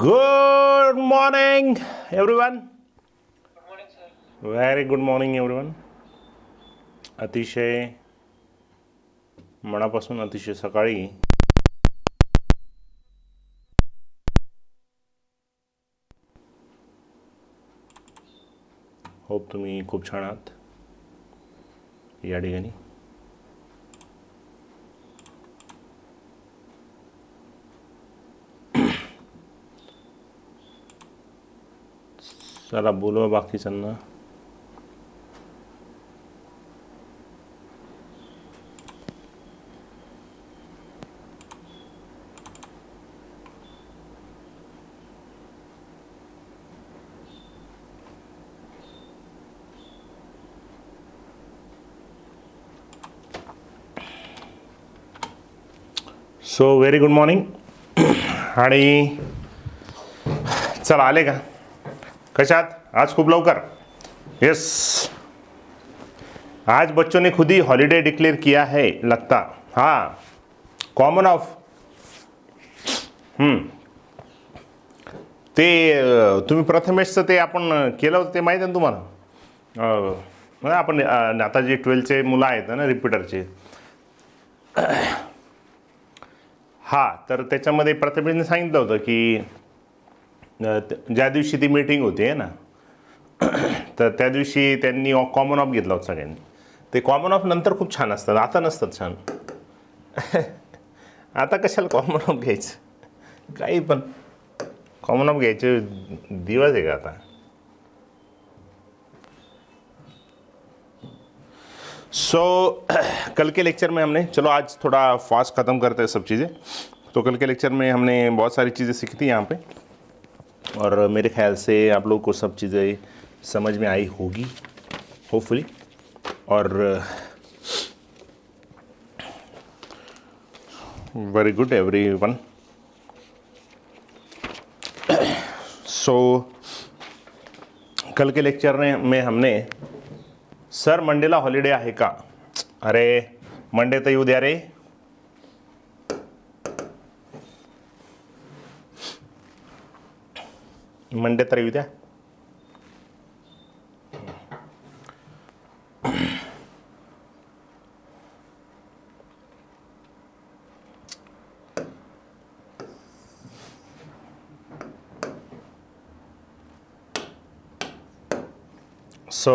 Good morning, everyone. Good morning sir. Very good morning, everyone. अतिशय मनापासून अतिशय सकाळी होप तुम्ही खूप छान आहात या ठिकाणी. चला बोलवा बाकीच्यांना. So very good morning. आणि चला आले का कशात आज खूप लवकर. यस, आज बच्चों ने खुद ही हॉलीडे डिक्लेयर किया है लगता. हाँ, कॉमन ऑफ ते तुम्ही प्रथमेशचं ते आपण केलं होतं ते माहीत आहे ना तुम्हाला. आपण आता जे 12चे मुलं आहेत ना रिपीटरचे, हा तर त्याच्यामध्ये प्रथमेशने सांगितलं होतं की ज्या दिवशी ती मीटिंग होती आहे ना तर त्या दिवशी त्यांनी कॉमन ऑफ घेतला होता सगळ्यांनी. ते कॉमन ऑफ नंतर खूप छान असतात, आता नसतात छान. आता कशाला कॉमन ऑफ घ्यायचं, काही पण कॉमन ऑफ घ्यायचे दिवस आहे का आता. सो कल के लेक्चर में हमने, चलो आज थोड़ा फास्ट ख़त्म करते हैं सब चीज़ें. तो कल के लेक्चर में हमने बहुत सारी चीज़ें सीखी थी यहाँ पे, और मेरे ख्याल से आप लोगों को सब चीज़ें समझ में आई होगी होपफुली. और वेरी गुड एवरीवन. सो कल के लेक्चर में हमने सर मंडेला हॉलिडे आहे का. अरे मंडे तर येऊ द्या रे. मंडे तर येऊ द्या. So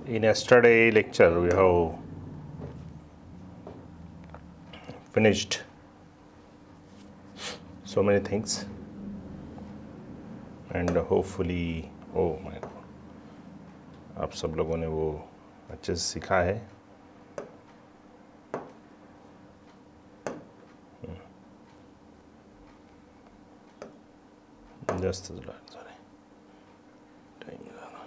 in yesterday lecture we have finished so many things, and hopefully, oh my God, आप सब लोगों ने वो अच्छे से सीखा है. जास्त झालं टाइम झाला.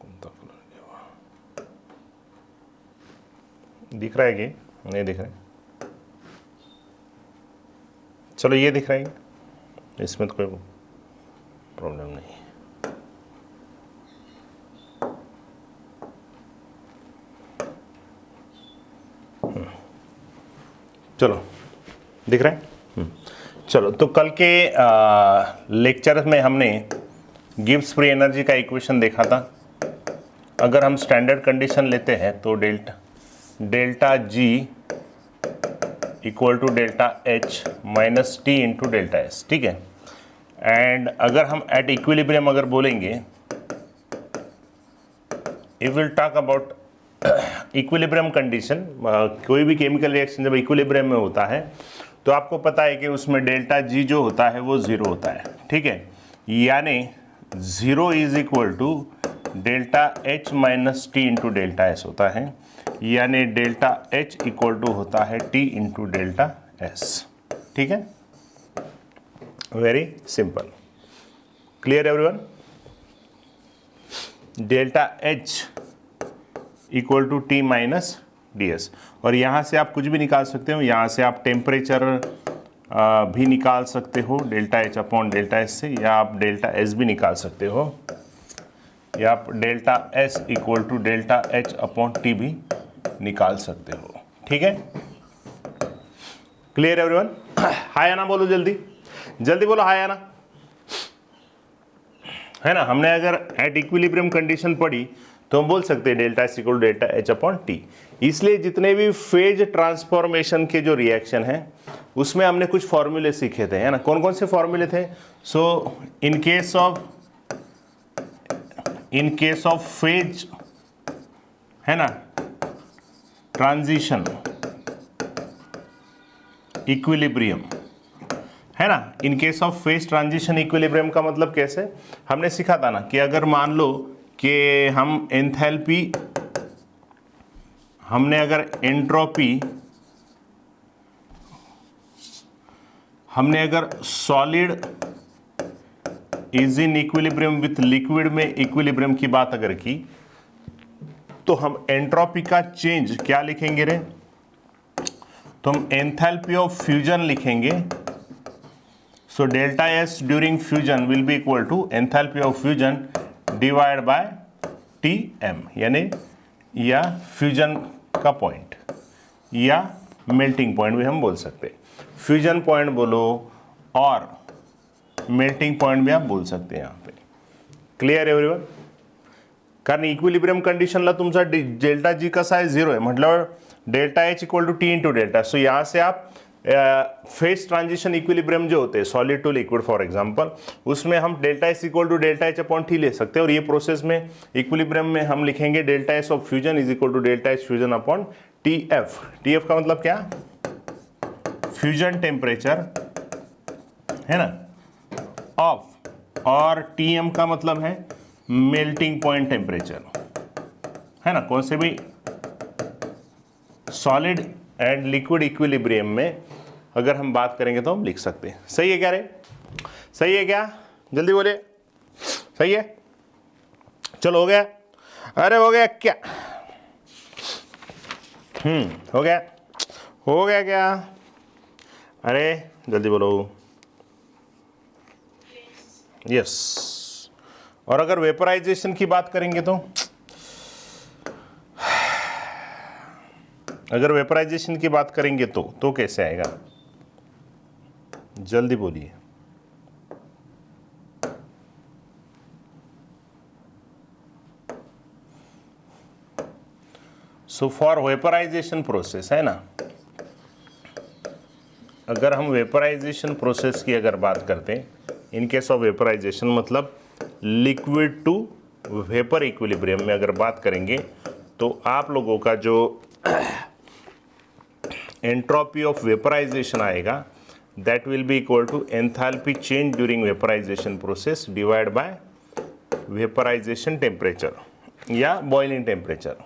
कोणता कलर घ्यावा, दिख रहा है कि नहीं दिख रहा है. चलो ये दिख रहा है, इसमें तो कोई प्रॉब्लम नहीं है. चलो दिख रहा है. चलो तो कल के लेक्चर में हमने गिब्स फ्री एनर्जी का इक्वेशन देखा था. अगर हम स्टैंडर्ड कंडीशन लेते हैं तो delta G equal to delta H minus T into delta S. ठीक है. एंड अगर हम एट इक्विलिब्रियम अगर बोलेंगे, if will talk about equilibrium condition, कोई भी केमिकल रिएक्शन जब इक्विलिब्रियम में होता है तो आपको पता है कि उसमें डेल्टा जी जो होता है वो ज़ीरो होता है. ठीक है, यानी zero is equal to delta H minus T into delta S होता है, यानी डेल्टा एच इक्वल टू होता है टी इंटू डेल्टा एस. ठीक है, very simple. Clear everyone. Delta H equal to T minus D S. और यहाँ से आप कुछ भी निकाल सकते हो. यहाँ से आप टेम्परेचर भी निकाल सकते हो delta H upon delta S से, या आप डेल्टा एस भी निकाल सकते हो, या आप delta S equal to delta H upon T भी निकाल सकते हो. ठीक है. Clear everyone? हाय आना बोलो, जल्दी जल्दी बोलो हाय आना, है ना। हमने अगर एट इक्विलिब्रियम कंडीशन पढ़ी तो हम बोल सकते हैं delta S equal delta H upon T. इसलिए जितने भी फेज ट्रांसफॉर्मेशन के जो रिएक्शन है उसमें हमने कुछ फॉर्मूले सीखे थे, है ना। कौन कौन से फॉर्मूले थे? सो इन केस ऑफ फेज, है ना, ट्रांजिशन इक्विलिब्रियम, है ना। इन case of phase transition equilibrium का मतलब कैसे, हमने सीखा था ना कि अगर मान लो कि हम एंथैल्पी, हमने अगर एंट्रोपी, हमने अगर solid is in equilibrium with liquid में इक्विलिब्रियम की बात अगर की, तो हम एंट्रोपी का चेंज क्या लिखेंगे रे? तो हम एंथैल्पी ऑफ फ्यूजन लिखेंगे। So delta S during fusion will be equal to enthalpy of fusion divide by T M, यानी या फ्यूजन का पॉइंट या मेल्टिंग पॉइंट भी हम बोल सकते हैं। फ्यूजन पॉइंट बोलो और मेल्टिंग पॉइंट भी आप बोल सकते हैं यहाँ पे। Clear everyone? कारण इक्विलिब्रियम कंडिशनला तुमचा डेल्टा जी कसा आहे 0 आहे, मतलब delta H equal to T into delta. So यहाँ से आप फेज ट्रांजिशन इक्विलिब्रियम जो होते हैं solid to liquid for example, उसमें हम delta S equal to delta H upon T ले सकते हैं। और ये प्रोसेस में इक्विलिब्रियम में हम लिखेंगे delta S of fusion is equal to delta H fusion upon T F. T F का मतलब क्या? फ्यूजन टेम्परेचर, है ना, ऑफ, और टी एम का मतलब है मेल्टिंग पॉइंट टेम्परेचर, है ना। कौन से भी सॉलिड एंड लिक्विड इक्विलिब्रियम में अगर हम बात करेंगे तो हम लिख सकते हैं। सही है क्या रे? सही है क्या? जल्दी बोलिए, सही है? चलो हो गया? अरे हो गया क्या? हो गया? हो गया क्या? अरे जल्दी बोलो। यस। और अगर वेपराइजेशन की बात करेंगे तो, अगर वेपराइजेशन की बात करेंगे तो कैसे आएगा? जल्दी बोलिए। सो फॉर वेपराइजेशन प्रोसेस, है ना, अगर हम वेपराइजेशन प्रोसेस की अगर बात करते हैं, इन केस ऑफ वेपराइजेशन मतलब लिक्विड टू वेपर इक्विलिब्रियम में अगर बात करेंगे तो आप लोगों का जो एंट्रोपी ऑफ वेपराइजेशन आएगा that will be equal to enthalpy change during vaporization process divide by vaporization temperature या बॉइलिंग टेम्परेचर,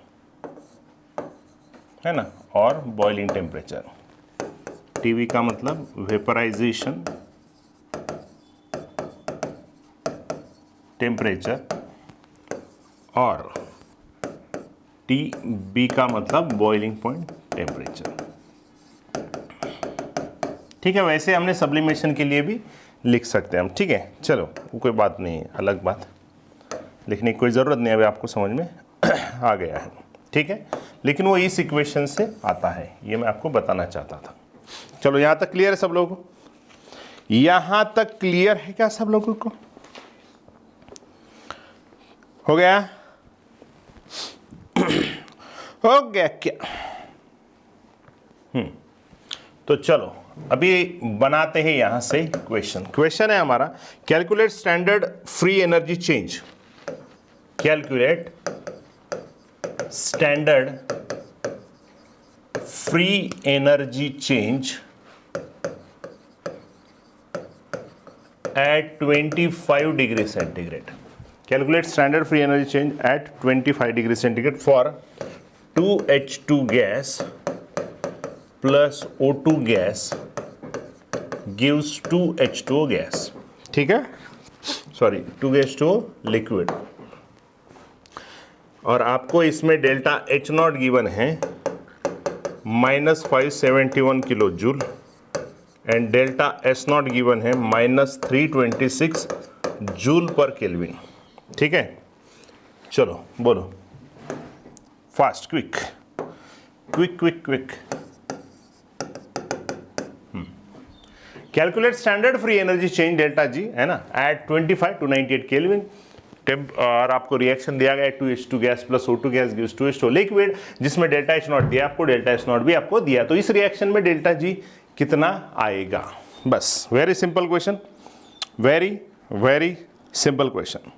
है ना, और बॉइलिंग टेम्परेचर। टीवी का मतलब वेपराइजेशन टेम्परेचर और टी बी का मतलब बॉइलिंग पॉइंट टेम्परेचर। ठीक है, वैसे हमने सब्लिमेशन के लिए भी लिख सकते हैं हम। ठीक है, चलो कोई बात नहीं, अलग बात, लिखने की कोई ज़रूरत नहीं, अभी आपको समझ में आ गया है। ठीक है, लेकिन वो इस इक्वेशन से आता है, ये मैं आपको बताना चाहता था। चलो यहाँ तक क्लियर है सब लोगों को? यहाँ तक क्लियर है क्या सब लोगों को? हो गया? हो गया क्या? तो चलो अभी बनाते हैं यहां से क्वेश्चन। क्वेश्चन है हमारा, calculate standard free energy change. Calculate standard free energy change at 25 degree centigrade. Calculate standard free energy change at 25 degree centigrade for 2H2 gas plus O2 gas gives 2H2O gas. ठीक है, sorry 2H2O liquid, और आपको इसमें delta H0 given है -571 kilo joule and delta S0 given है -326 joule per kelvin. ठीक है, चलो बोलो fast, quick quick quick quick. Calculate standard free energy change delta G, है ना, एट 25 to 98 केल्विन टेम्प, और आपको रिएक्शन दिया गया 2H2 gas plus O2 gas gives 2H2 liquid, जिसमें डेल्टा H नॉट दिया आपको, डेल्टा S नॉट भी आपको दिया। तो इस रिएक्शन में डेल्टा जी कितना आएगा? बस very simple question, very very simple question.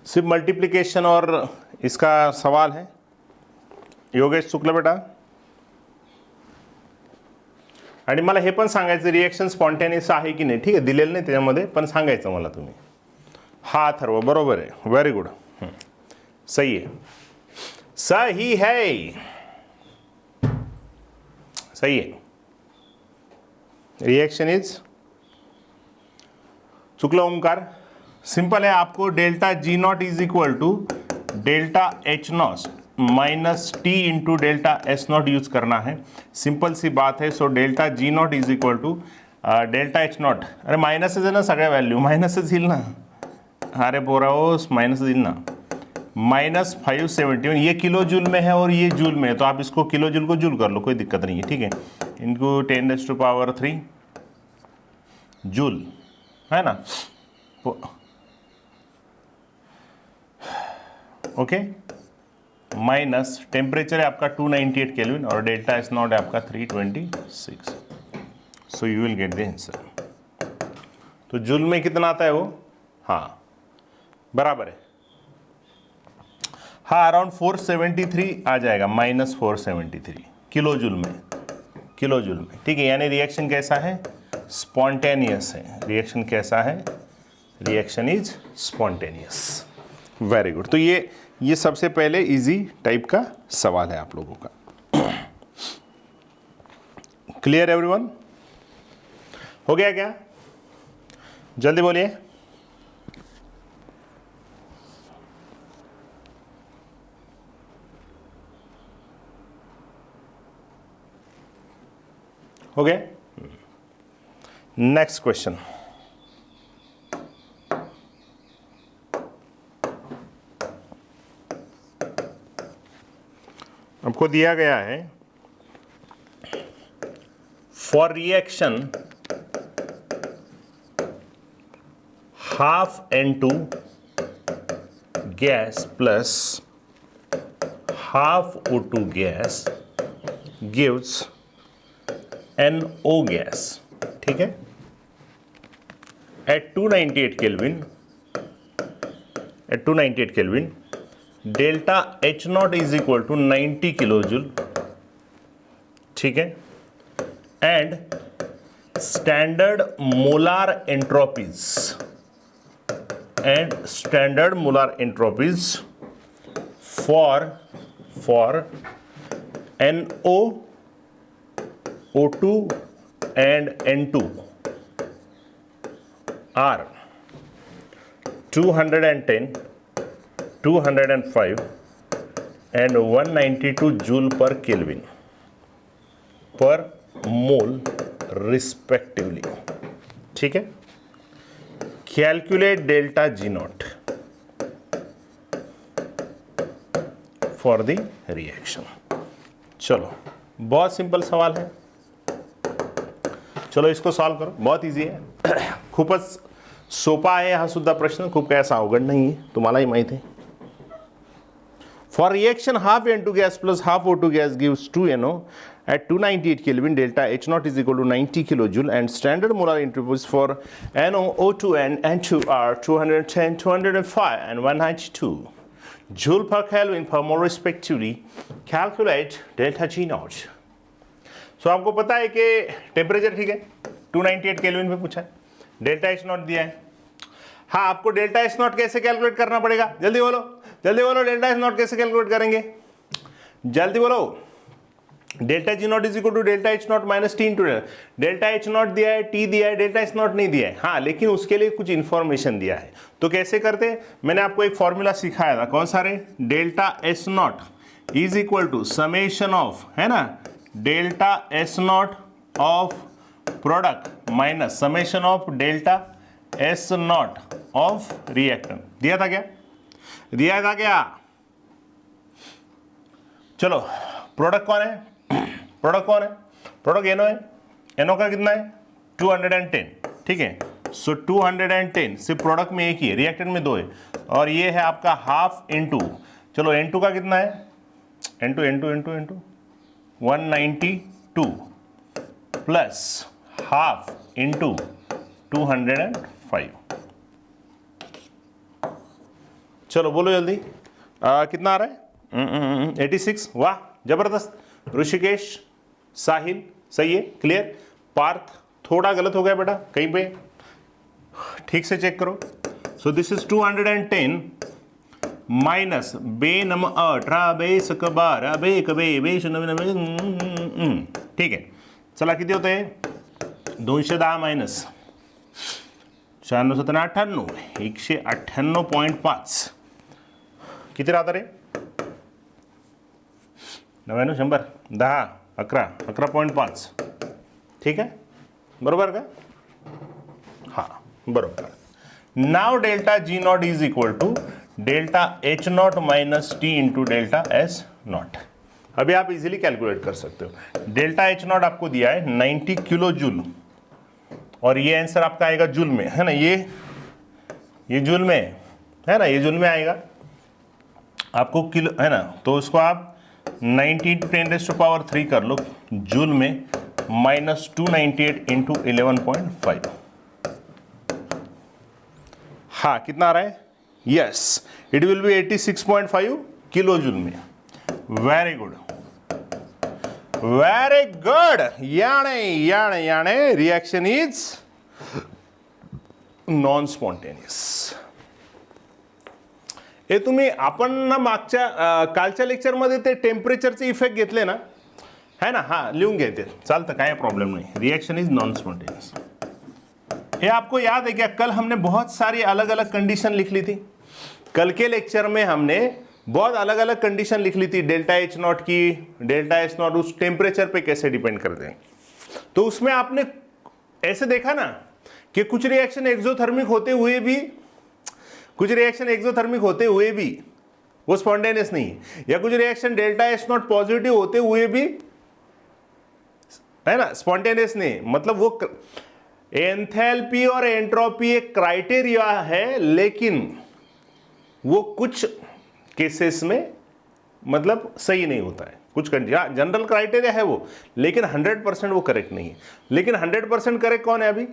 सिर्फ मल्टीप्लिकेशन और इसका सवाल है। योगेश शुक्ल बेटा, आणि मला हे पण सांगायचं रिएक्शन स्पॉन्टेनियस आहे की नाही, ठीक आहे, दिलेलं नाही त्याच्यामध्ये, पण सांगायचं मला तुम्ही। हा अथर्व बरोबर आहे, व्हेरी गुड, सही है, सही है, सही है। Reaction is Shukla Omkar, simple है, आपको delta G not is equal to delta H not minus T into delta S not use करना है। सिंपल सी बात है। So delta G not is equal to delta H not, अरे मायनसच आहे ना सगळ्या व्हॅल्यू, मायनसच येईल ना, अरे पोराओ माइनस येईल ना, -571, ये किलो जूल में है और ये जूल में है, तो आप इसको किलो जूल को जूल कर लो, कोई दिक्कत नहीं है, ठीक है। इनको 10⁻³ जूल, है ना, ओके, माइनस टेम्परेचर है आपका 298 केल्विन और डेल्टा एस नॉट है आपका 326। So you will get the answer. तो जूल में कितना आता है वो, हाँ बराबर है, हाँ अराउंड 473 आ जाएगा, -473 किलो जूल में, किलो जूल में, ठीक है। यानी रिएक्शन कैसा है, स्पॉन्टेनियस है। रिएक्शन कैसा है, reaction is spontaneous, very good. तो ये सबसे पहले इजी टाइप का सवाल है आप लोगों का। क्लियर एवरीवन, हो गया क्या, जल्दी बोलिए। हो गया, नेक्स्ट क्वेश्चन। आपको दिया गया है for reaction half N2 gas plus half O2 gas gives NO gas, ठीक है, at 298 kelvin, at 298 kelvin delta H not is equal to 90 kilo joule, ठीक है, and standard molar entropies, and standard molar entropies for NO, O2 and N2 are 210, 205 and 192 joule per kelvin per mole respectively, ठीक है। Calculate delta G not for the reaction. चलो बहुत simple सवाल है, चलो इसको सॉल्व करो, बहुत इजी आहे, खूपच सोपा आहे हा सुद्धा प्रश्न, खूप काय असा अवघड नाही आहे, तुम्हालाही माहिती आहे। For reaction half N2 gas plus half O2 gas gives 2NO at 298 Kelvin, delta H naught is equal to 90 kilojoule and standard molar entropy for NO, O2 and N2 are 210, 205 and 192 joule per Kelvin per mole respectively. Calculate delta G naught. So आपको पता है कि temperature ठीक है 298 kelvin पे पूछा है, delta H not दिया है। हाँ आपको डेल्टा एच नॉट कैसे कैलकुलेट करना पड़ेगा, जल्दी बोलो, जल्दी बोलो, डेल्टा एच नॉट कैसे कैलकुलेट करेंगे, जल्दी बोलो। Delta G not is equal to delta H not minus T into delta H not दिया है, टी दिया है, डेल्टा एच नॉट नहीं दिया है, हाँ लेकिन उसके लिए कुछ इंफॉर्मेशन दिया है। तो कैसे करते, मैंने आपको एक फॉर्मूला सिखाया था, कौन सा रे, delta S not is equal to summation of, है ना, delta S not of product minus summation of delta S not of reactant, दिया था क्या। दिया था क्या? चलो प्रोडक्ट कौन है? प्रोडक्ट कौन है? प्रोडक्ट एनो है। एनो का कितना है? 210, ठीक है। सो 210 सिर्फ प्रोडक्ट में एक ही है, रिएक्टेंट में दो है, और ये है आपका हाफ इंटू, चलो N2 का कितना है? N2 192 plus half into 205। चलो बोलो जल्दी, कितना आ रहा है? 86। वाह जबरदस्त। ऋषिकेश, साहिल सही है, क्लियर। पार्थ थोड़ा गलत हो गया बेटा कहीं पे, ठीक से चेक करो। सो दिस इज 210 माइनस बे नम अठरा बे सक बारह बे कबे बे ठीक है। चला किती होते? 210 मायनस 94 98 198.5 किती राहतं रे? 99 100 10 11 11.5 ठीक आहे, बरोबर का? हाँ बरोबर। Now delta G not is equal to delta H not minus T into delta S not. अभी आप इजीली कैलकुलेट कर सकते हो। डेल्टा एच नॉट आपको दिया है 90 किलो जूल, और ये आंसर आपका आएगा जूल में, है ना? ये जूल में है ना, ये जूल में आएगा आपको किलो, है ना? तो उसको आप 90 × 10⁻³ कर लो जूल में, माइनस 298 इंटू 11.5। हाँ कितना आ रहा है? Yes, it will be 86.5 kilo joule में। Very good, very good. याने रिएक्शन इज नॉन स्पॉन्टेनियस। हे तुम्ही आपण ना मागच्या कालच्या लेक्चरमध्ये ते टेम्परेचरचे इफेक्ट घेतले ना, है ना? हाँ लिहून घ्यायचे, चालतं, काय प्रॉब्लेम नहीं। Reaction is non spontaneous. ये आपको याद है क्या? कल हमने बहुत सारी अलग अलग कंडीशन लिख ली थी। कल के लेक्चर में हमने बहुत अलग अलग कंडीशन लिख ली थी, डेल्टा एच नॉट की, डेल्टा एच नॉट उस टेम्परेचर पे कैसे डिपेंड करते हैं। तो उसमें आपने ऐसे देखा ना कि कुछ रिएक्शन एक्सोथर्मिक होते हुए भी, वो स्पॉन्टेनियस नहीं है, या कुछ reaction delta H not positive होते हुए भी, है ना, स्पॉन्टेनियस नहीं। मतलब वो एंथैल्पी और एंट्रोपी एक क्राइटेरिया है, लेकिन वो कुछ केसेस में मतलब सही नहीं होता है। कुछ जनरल क्राइटेरिया है वो, लेकिन 100% वो करेक्ट नहीं है। लेकिन 100% करेक्ट कौन है अभी,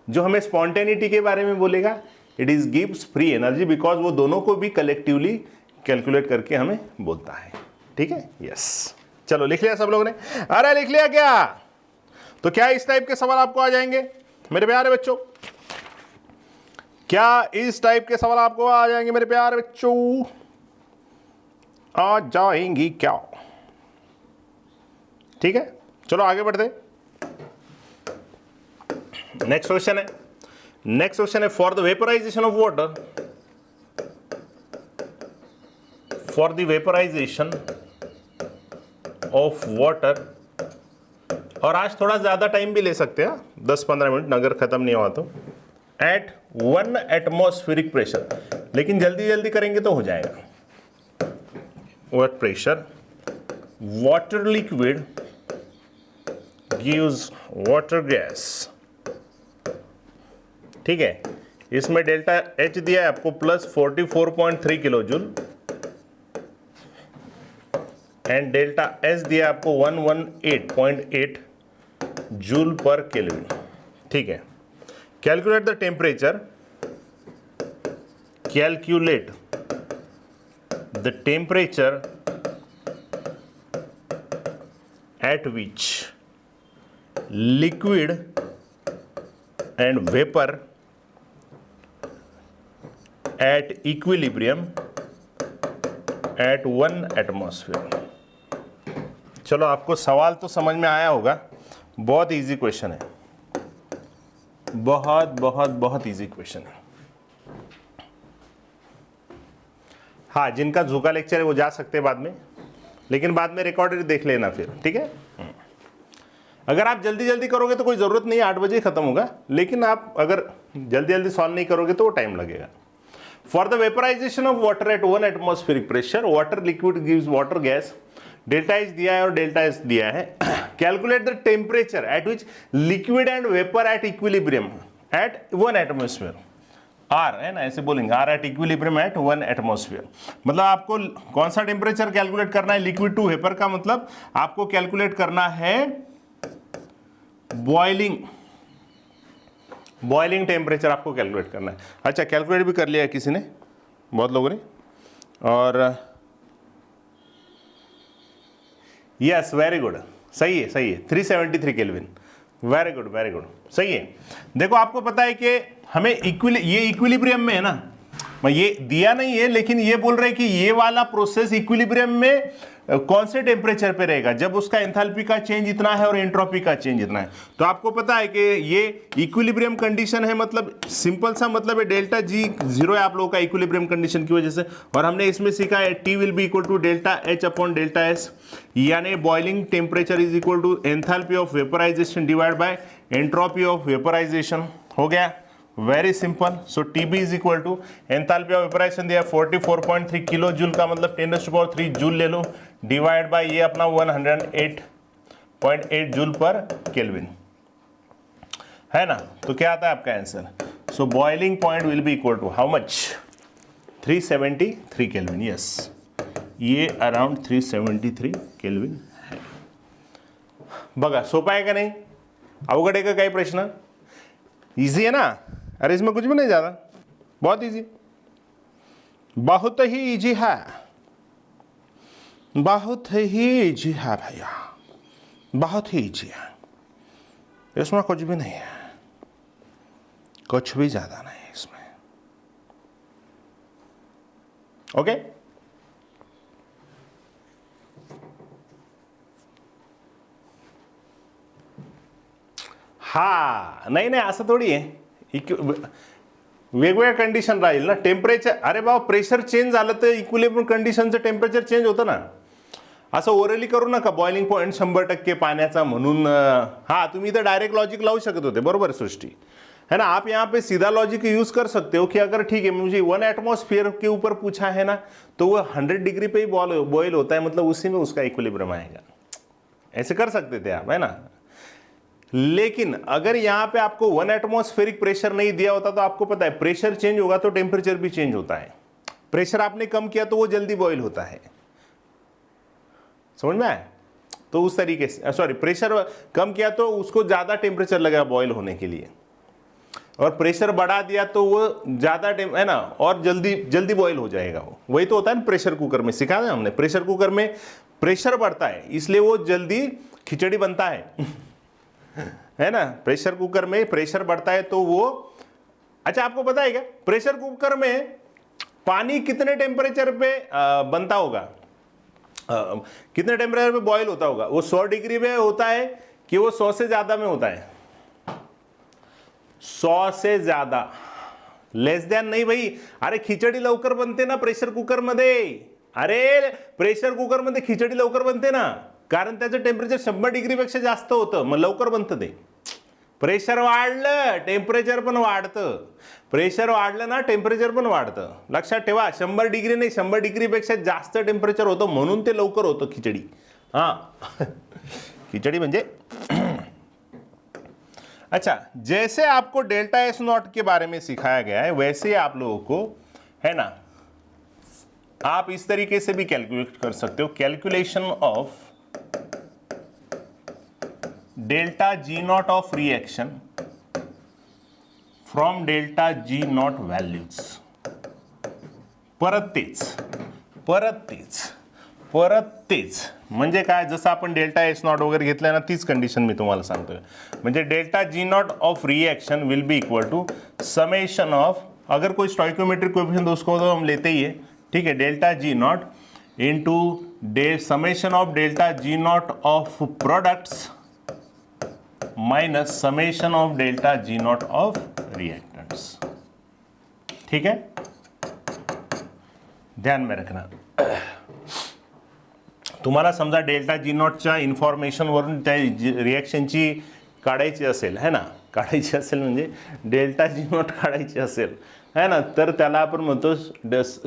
जो हमें स्पॉन्टेनिटी के बारे में बोलेगा? It is gives free energy, because वो दोनों को भी कलेक्टिवली कैलकुलेट करके हमें बोलता है। ठीक है, यस। चलो लिख लिया सब लोगों ने? अरे लिख लिया क्या? तो क्या इस टाइप के सवाल आपको आ जाएंगे मेरे प्यारे बच्चों? क्या इस टाइप के सवाल आपको आ जाएंगे मेरे प्यारे बच्चों? आ जाएंगी क्या? ठीक है, चलो आगे बढ़ते। नेक्स्ट क्वेश्चन है for the vaporization of water, और आज थोड़ा ज्यादा टाइम भी ले सकते हैं, 10-15 मिनट अगर खत्म नहीं हुआ तो, एट 1 एटमॉस्फेरिक प्रेशर, लेकिन जल्दी जल्दी करेंगे तो हो जाएगा। What pressure water liquid gives water gas, ठीक है। इसमें डेल्टा एच दिया है आपको plus 44.3 kilo joule, and delta S दिया है आपको 118.8 जूल पर केल्विन। ठीक है, calculate the temperature, calculate the temperature at which liquid and vapor at equilibrium at 1 atmosphere। चलो आपको सवाल तो समझ में आया होगा, बहुत इजी क्वेश्चन है, बहुत इजी क्वेश्चन है। हाँ, जिनका झुका लेक्चर है वो जा सकते हैं बाद में, लेकिन बाद में रिकॉर्डेड देख लेना फिर, ठीक है। अगर आप जल्दी जल्दी करोगे तो कोई ज़रूरत नहीं है, 8 बजे खत्म होगा, लेकिन आप अगर जल्दी जल्दी सॉल्व नहीं करोगे तो वो टाइम लगेगा। For the vaporization of water at 1 atmospheric pressure, water liquid gives water gas, delta H दिया है और डेल्टा एस दिया है। Calculate the temperature at which liquid and vapour at equilibrium at 1 atmosphere, are है ना, ऐसे बोलेंगे are at equilibrium at 1 atmosphere. मतलब आपको कौन सा टेम्परेचर कैलकुलेट करना है, लिक्विड टू वेपर का मतलब आपको कैलकुलेट करना है बॉइलिंग टेम्परेचर आपको कैलकुलेट करना है। अच्छा, कैलकुलेट भी कर लिया है किसी ने, बहुत लोगों ने, और यस वेरी गुड, सही है 373 केल्विन, वेरी गुड सही है। देखो आपको पता है कि हमें ये इक्विलिब्रियम में है ना, मैं ये दिया नहीं है लेकिन ये बोल रहे हैं कि ये वाला प्रोसेस इक्विलिब्रियम में कौन से टेम्परेचर पे रहेगा जब उसका एंथैल्पी का चेंज इतना है और एंट्रोपी का चेंज इतना है। तो आपको पता है कि ये इक्विलिब्रियम कंडीशन है, मतलब सिंपल सा मतलब है डेल्टा जी जीरो है आप लोगों का इक्विलिब्रियम कंडीशन की वजह से। और हमने इसमें सीखा है T will be equal to delta H upon delta S, यानी boiling temperature is equal to enthalpy of vaporisation divide by entropy of vaporisation. हो गया, very simple. So TB is equal to enthalpy of vaporisation दिया 44.3 kilo joule का मतलब 10⁻³ joule ले लो, divide by ये अपना 108.8 joule per kelvin है ना। तो क्या आता है आपका answer? So boiling point will be equal to how much? 373 kelvin. Yes, ये अराउंड 373 केल्विन है। बघा सोपा आहे का नाही? अवघड आहे का काही प्रश्न? इजी है ना? अरे इसमें कुछ भी नहीं ज़्यादा, बहुत इजी, बहुत ही इजी है, बहुत ही इजी है भैया, बहुत ही इजी है। इसमें कुछ भी नहीं है, कुछ भी ज़्यादा नहीं है इसमें। ओके, हा नाही नाही असं थोडी आहे, वेगवेगळ्या कंडिशन राहील ना टेम्परेचर। अरे बाबा प्रेशर चेंज झालं तर इक्विलिब्रियम कंडिशनचं टेम्परेचर चेंज होतं ना। असं ओरली करू नका बॉइलिंग पॉइंट 100% पाण्याचा म्हणून। हाँ तुम्ही इधर डायरेक्ट लॉजिक लावू शकत होते, बरोबर सृष्टि है ना। आप यहाँ पे सीधा लॉजिक यूज कर सकते हो कि अगर ठीक है मुझे 1 एटमॉस्फेयर के ऊपर पूछा है ना तो वो 100 डिग्री पे ही बॉयल होता है, मतलब उसी में उसका इक्विलिब्रियम आएगा। ऐसे कर सकते थे आप, है ना। लेकिन अगर यहां पे आपको 1 एटमॉस्फेरिक प्रेशर नहीं दिया होता तो आपको पता है प्रेशर चेंज होगा तो टेम्परेचर भी चेंज होता है। प्रेशर आपने कम किया तो वो जल्दी बॉयल होता है, समझ में आया? तो उस तरीके से सॉरी, प्रेशर कम किया तो उसको ज्यादा टेम्परेचर लगेगा बॉयल होने के लिए, और प्रेशर बढ़ा दिया तो वो ज्यादा है ना और जल्दी बॉयल हो जाएगा। वो वही तो होता है ना प्रेशर कुकर में, सिखा है हमने। प्रेशर कुकर में प्रेशर बढ़ता है इसलिए वो जल्दी खिचड़ी बनता है है ना। प्रेशर कुकर में प्रेशर बढ़ता है तो वो, अच्छा आपको पता है क्या प्रेशर कुकर में पानी कितने टेम्परेचर पे बनता होगा, कितने टेम्परेचर पे बॉईल होता होगा? वो 100 डिग्री में होता है कि वो 100 से ज्यादा में होता है? 100 से ज्यादा, लेस देन नहीं भाई। अरे खिचडी लवकर बनते ना प्रेशर कुकर मध्ये, अरे प्रेशर कुकर मध्ये खिचडी लवकर बनते ना, कारण त्याचं टेम्परेचर 100 डिग्री पेक्षा जास्त होतं, मग लवकर बनतं ते। प्रेशर वाढलं टेम्परेचर पण वाढतं, प्रेशर वाढलं ना टेम्परेचर पण वाढतं। लक्षात ठेवा 100 डिग्री नाही 100 डिग्री पेक्षा जास्त टेम्परेचर होतं म्हणून ते लवकर होतं खिचडी। हाँ खिचड़ी म्हणजे अच्छा, जैसे आपको डेल्टा एस नॉट के बारे में सिखाया गया है वैसे ही आप लोगों को है ना, आप इस तरीके से भी कैलकुलेट कर सकते हो। Calculation of delta G not of reaction from delta G not values. परत तेच म्हणजे काय, जसं आपण डेल्टा एस नॉट वगैरे घेतलंय ना तीच कंडिशन मी तुम्हाला सांगतोय। म्हणजे delta G not of reaction will be equal to summation of, अगर कोई स्टोइकोमेट्रिक कोएफिशिएंट उसको तो हम लेते ही है, ठीक है, delta G not into summation of delta G not of products minus summation of delta G not of reactants. ठीक है, ध्यान में रखना। तुम्हाला समजा डेल्टा जी नॉटच्या इन्फॉर्मेशनवरून त्या रिॲक्शनची काढायची असेल है ना, काढायची असेल म्हणजे डेल्टा जी नॉट काढायची असेल है ना, तर त्याला आपण म्हणतो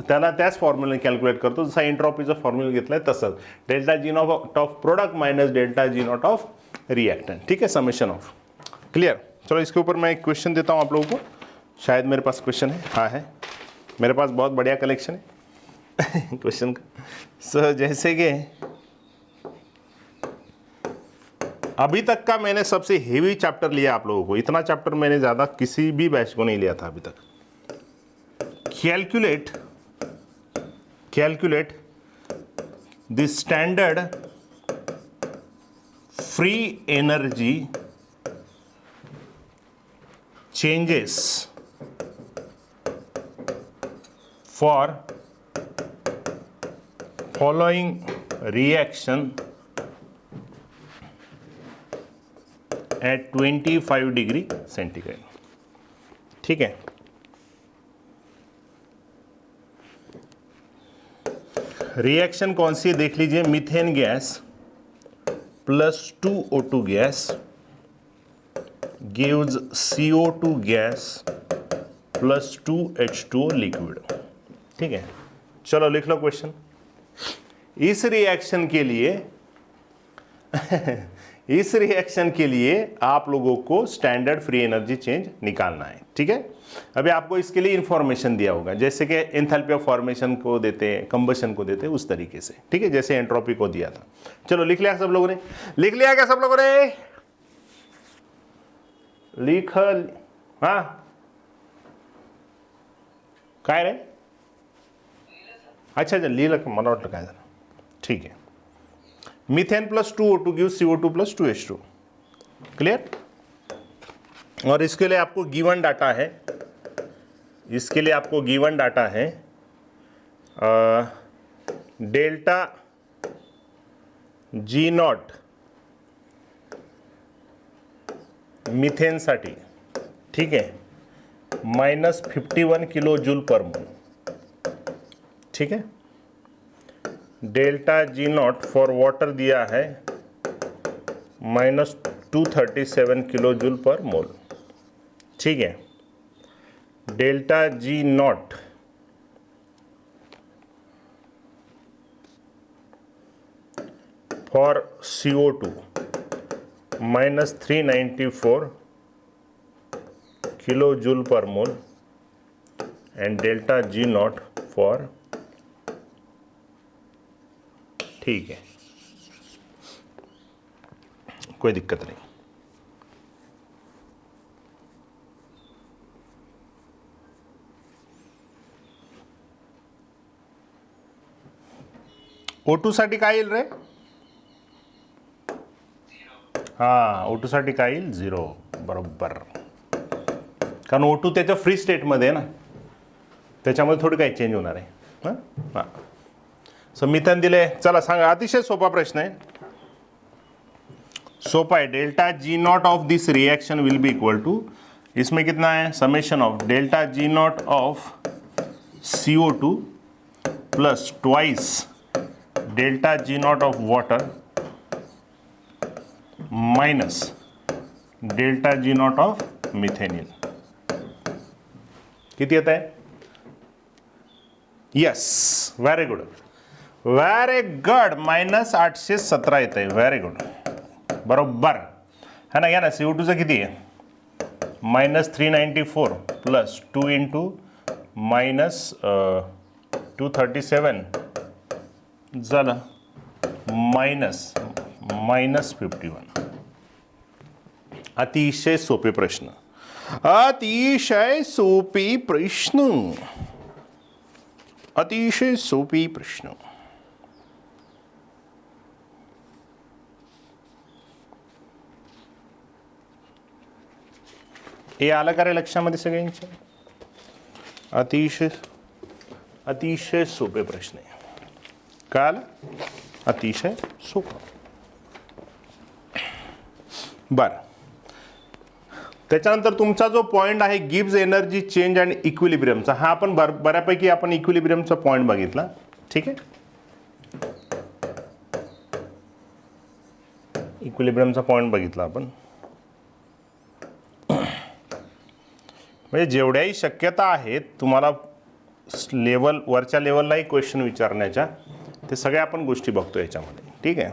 त्याला त्याच फॉर्म्युला कॅल्क्युलेट करतो जसा एंट्रॉपीचा फॉर्म्युला घेतलाय तसंच, delta G not of product minus delta G not of reactant, ठीक है, समेशन ऑफ। क्लियर। चलो इसके ऊपर मैं एक क्वेश्चन देता हूँ आप लोगों को, शायद मेरे पास क्वेश्चन है, हाँ है, मेरे पास बहुत बढ़िया कलेक्शन है क्वेश्चन का। सो जैसे कि अभी तक का मैंने सबसे हेवी चैप्टर लिया आप लोगों को, इतना चैप्टर मैंने ज़्यादा किसी भी बैच को नहीं लिया था अभी तक। Calculate the standard free energy changes for following reaction at 25 degree centigrade, ठीक है। रिएक्शन कौन सी है देख लीजिए, methane gas plus 2O2 gas gives CO2 gas plus 2H2O liquid, ठीक है। चलो लिख लो क्वेश्चन। इस रिएक्शन के लिए इस रिएक्शन के लिए आप लोगों को स्टैंडर्ड फ्री एनर्जी चेंज निकालना है, ठीक है। अभी आपको इसके लिए इंफॉर्मेशन दिया होगा, जैसे कि एंथैल्पी ऑफ फॉर्मेशन को देते हैं, कंबशन को देते हैं, उस तरीके से, ठीक है, जैसे एंट्रोपी को दिया था। चलो लिख लिया सब लोगों ने, लिख लिया क्या सब लोगों ने, लिख, हाँ काय रे, अच्छा अच्छा लिहिलं का, मला वाटलं काय झालं, ठीक है। Methane plus 2O2 gives CO2 plus 2H2, clear. और इसके लिए आपको गिवन डाटा है, इसके लिए आपको गिवन डाटा है डेल्टा जी नॉट मिथेनसाठी, ठीक है, -51 किलो जूल पर मोल, ठीक है। Delta G not for water दिया है -237 किलो जूल पर मोल, ठीक है। Delta G not for CO2 -394 kilo joule पर mole and delta G not for, ठीक है, कोई दिक्कत नहीं। O2 साठी काय येईल रे, हां O2 साठी काय येईल 0, बरोबर, कारण O2 त्याच्या फ्री स्टेटमध्ये आहे ना, त्याच्यामध्ये थोडी काही चेंज होणार आहे, हां हां। सो मिथेन दिले, चला सांगा, अतिशय सोपा प्रश्न आहे, सोपा है। Delta G not of this reaction will be equal to, इसमें कितना है, summation of delta G not of CO2 plus twice delta G not of water minus delta G not of methanol, किती येत आहे, yes very good very good, -817 येत आहे, very good, बरोबर है ना। घ्या ना, CO2चं किती आहे, -394 प्लस 2 इंटू -237 झालं -51। अतिशय सोपे प्रश्न, अतिशय सोपे प्रश्न, अतिशय सोपे प्रश्न। हे आलं का रे लक्षामध्ये सगळ्यांच्या, अतिशय अतिशय सोपे प्रश्न आहे, काल अतिशय सोपा। बरं, त्याच्यानंतर तुमचा जो पॉइंट आहे गिव्स एनर्जी चेंज अँड इक्विलिब्रियमचा, हा आपण बऱ्यापैकी आपण इक्विलिब्रियमचा पॉइंट बघितला, ठीक आहे। इक्विलिब्रियमचा पॉइंट बघितला आपण, म्हणजे जेवढ्याही शक्यता आहेत तुम्हाला लेवल वरच्या लेवललाही क्वेश्चन विचारण्याच्या, ते सगळ्या आपण गोष्टी बघतो याच्यामध्ये. ठीक आहे.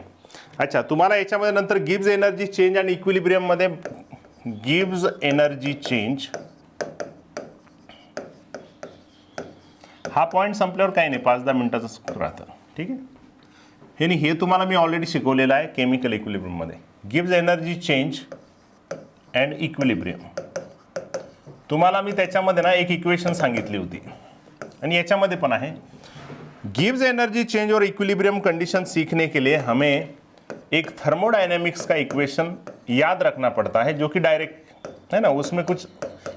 अच्छा, तुम्हाला याच्यामध्ये नंतर गिव्ज एनर्जी चेंज आणि इक्विलिब्रियममध्ये गिव्ज एनर्जी चेंज हा पॉईंट संपल्यावर काही नाही, 5-10 मिनिटाचंच राहतं. ठीक आहे. हे तुम्हाला मी ऑलरेडी शिकवलेलं आहे केमिकल इक्विलिब्रियममध्ये. गिव्ज एनर्जी चेंज अँड इक्विलिब्रियम तुम्हाला मी त्याच्यामध्ये ना एक इक्वेशन सांगितली होती आणि याच्यामध्ये पण आहे. गिव्स एनर्जी चेंज और इक्विलिब्रियम कंडीशन सीखने के लिए हमें एक थर्मोडायनेमिक्स का इक्वेशन याद रखना पड़ता है, जो कि डायरेक्ट है ना, उसमें कुछ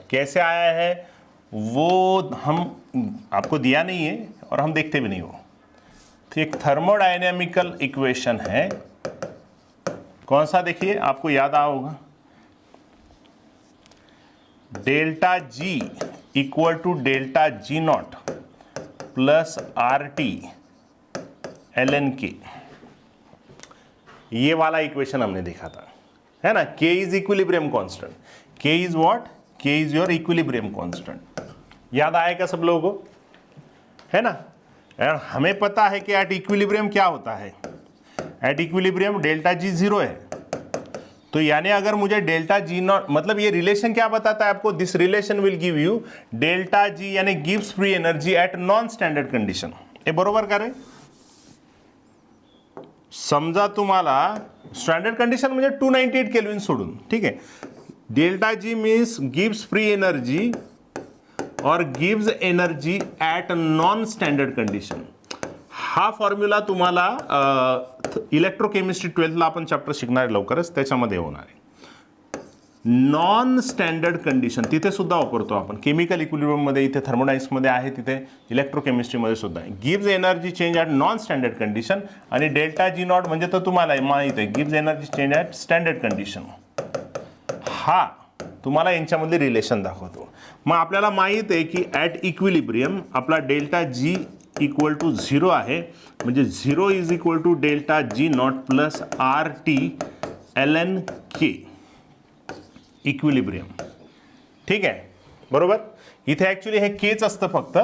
कैसे आया है वो हम आपको दिया नहीं है और हम देखते भी नहीं हो. तो एक थर्मोडायनेमिकल इक्वेशन है, कौन सा देखिए आपको याद आया होगा, delta G equal to delta G naught plus R T L N K. ये वाला इक्वेशन हमने देखा था, है ना. के इज इक्विलिब्रियम कांस्टेंट. के इज व्हाट? के इज योर इक्विलिब्रियम कांस्टेंट. याद आएगा सब लोगों को, है ना. और हमें पता है कि एट इक्विलिब्रियम क्या होता है. At equilibrium delta G zero है. तो यानी अगर मुझे डेल्टा जी नॉट, मतलब ये रिलेशन क्या बताता है आपको, this relation will give you delta G यानी गिव्स free energy at non standard condition. हे बरोबर का रे. समजा तुम्हाला स्टँडर्ड कंडिशन म्हणजे 298 केल्विन सोडून, ठीक आहे. डेल्टा जी मीन्स गिव्स फ्री एनर्जी और गिव्स energy at non standard condition. हा फॉर्म्युला तुम्हाला इलेक्ट्रोकेमिस्ट्री 12ला आपण चॅप्टर शिकणार आहे लवकरच, त्याच्यामध्ये होणार आहे. नॉन स्टँडर्ड कंडिशन तिथे सुद्धा वापरतो आपण. केमिकल इक्विलिब्रियममध्ये, इथे थर्मोडायनेमिक्समध्ये आहे, तिथे इलेक्ट्रोकेमिस्ट्रीमध्ये सुद्धा आहे. Gives energy change at non standard condition आणि डेल्टा जी नॉट म्हणजे तर तुम्हाला माहीत आहे gives energy change at standard condition. हा तुम्हाला यांच्यामधले रिलेशन दाखवतो. मग आपल्याला माहीत आहे की ॲट इक्विलिब्रियम आपला डेल्टा जी इक्वल टू 0 आहे, म्हणजे 0 is equal to delta G naught plus R T L N K equilibrium. ठीक आहे, बरोबर. इथे ॲक्च्युली हे केच असतं फक्त,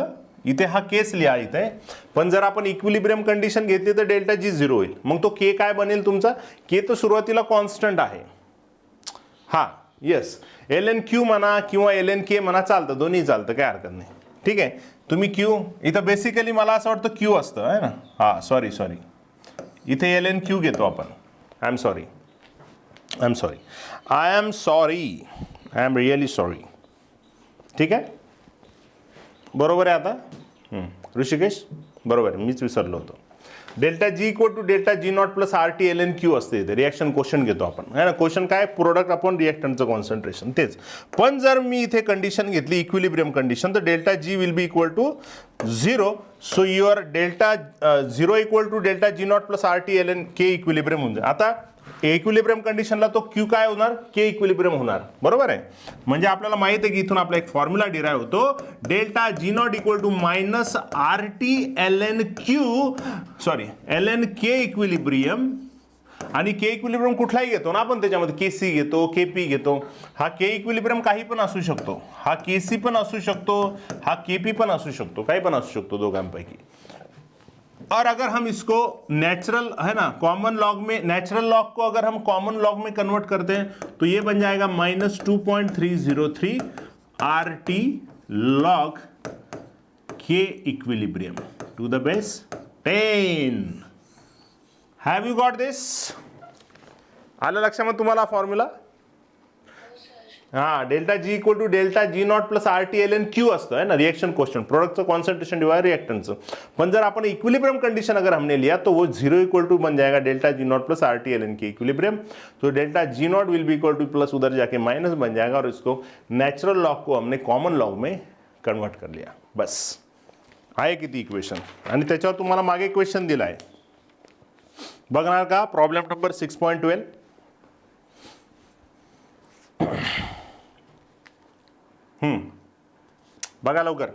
इथे हा केच लिहा इथे. पण जर आपण इक्विलिब्रियम कंडिशन घेतली तर डेल्टा जी 0 होईल. मग तो के काय बनेल तुमचा, के तर सुरुवातीला कॉन्स्टंट आहे. हा येस, एल एन क्यू म्हणा किंवा एल एन के म्हणा, चालतं, दोन्ही चालतं, काय हरकत नाही. ठीक आहे. तुम्ही क्यू इथं बेसिकली मला असं वाटतं क्यू असतं, आहे ना. हां सॉरी इथे एल एन क्यू घेतो आपण. I am sorry I am really sorry. ठीक आहे, बरोबर आहे आता ऋषिकेश, बरोबर आहे, मीच विसरलो होतो. Delta G equal to delta G naught plus R T L N Q असते इथे. रिॲक्शन क्वेश्चन घेतो आपण, है ना. क्वेश्चन काय, प्रोडक्ट अपॉन रिॲक्टंटचं कॉन्सन्ट्रेशन, तेच. पण जर मी इथे कंडिशन घेतली इक्विलिब्रियम कंडिशन, तर delta G will be equal to 0. So your delta 0 equal to delta G naught plus R T L N K equilibrium होऊन जाईल. आता इक्विलिब्रियम कंडिशनला तो क्यू काय होणार, के इक्विलिब्रियम होणार, बरोबर आहे. म्हणजे आपल्याला माहिती आहे की इथून आपला एक फॉर्म्युला डिराईव्ह होतो, delta G naught equal to minus R T L N Q, sorry L N K equilibrium. आणि के इक्विलिब्रियम कुठलाही घेतो ना आपण, त्याच्यामध्ये के सी घेतो, के पी घेतो. हा के इक्विलिब्रियम काही पण असू शकतो, हा के सी पण असू शकतो, हा के पी पण असू शकतो, काही पण असू शकतो दोघांपैकी. और अगर हम इसको नेचुरल, है ना, कॉमन लॉग में, नेचुरल लॉग को अगर हम कॉमन लॉग में कन्वर्ट करते हैं तो ये बन जाएगा -2.303 R T log K equilibrium to the base 10. Have you got this? आलं लक्षामध्ये तुम्हाला फॉर्म्युला? हां, delta G equal to delta G naught plus R T L N Q असतं, है ना, रिएक्शन क्वेश्चन, प्रोडक्टचं कॉन्सेंट्रेशन डिवाइड रिएक्टेंटचं. पण जर आपण इक्विलिब्रियम कंडीशन अगर हमने लिया तो वो 0 इक्वल टू बन जाएगा delta G naught plus R T L N K equilibrium. तो delta G naught will be equal to plus उधर जाके माइनस बन जाएगा और इसको नेचुरल लॉग को हमने कॉमन लॉग में कन्वर्ट कर लिया. बस आहे किती इक्वेशन. आणि त्याच्यावर तुम्हाला मागे क्वेश्चन दिला आहे, बघणार का, प्रॉब्लेम नंबर 6.12. बघा लवकर.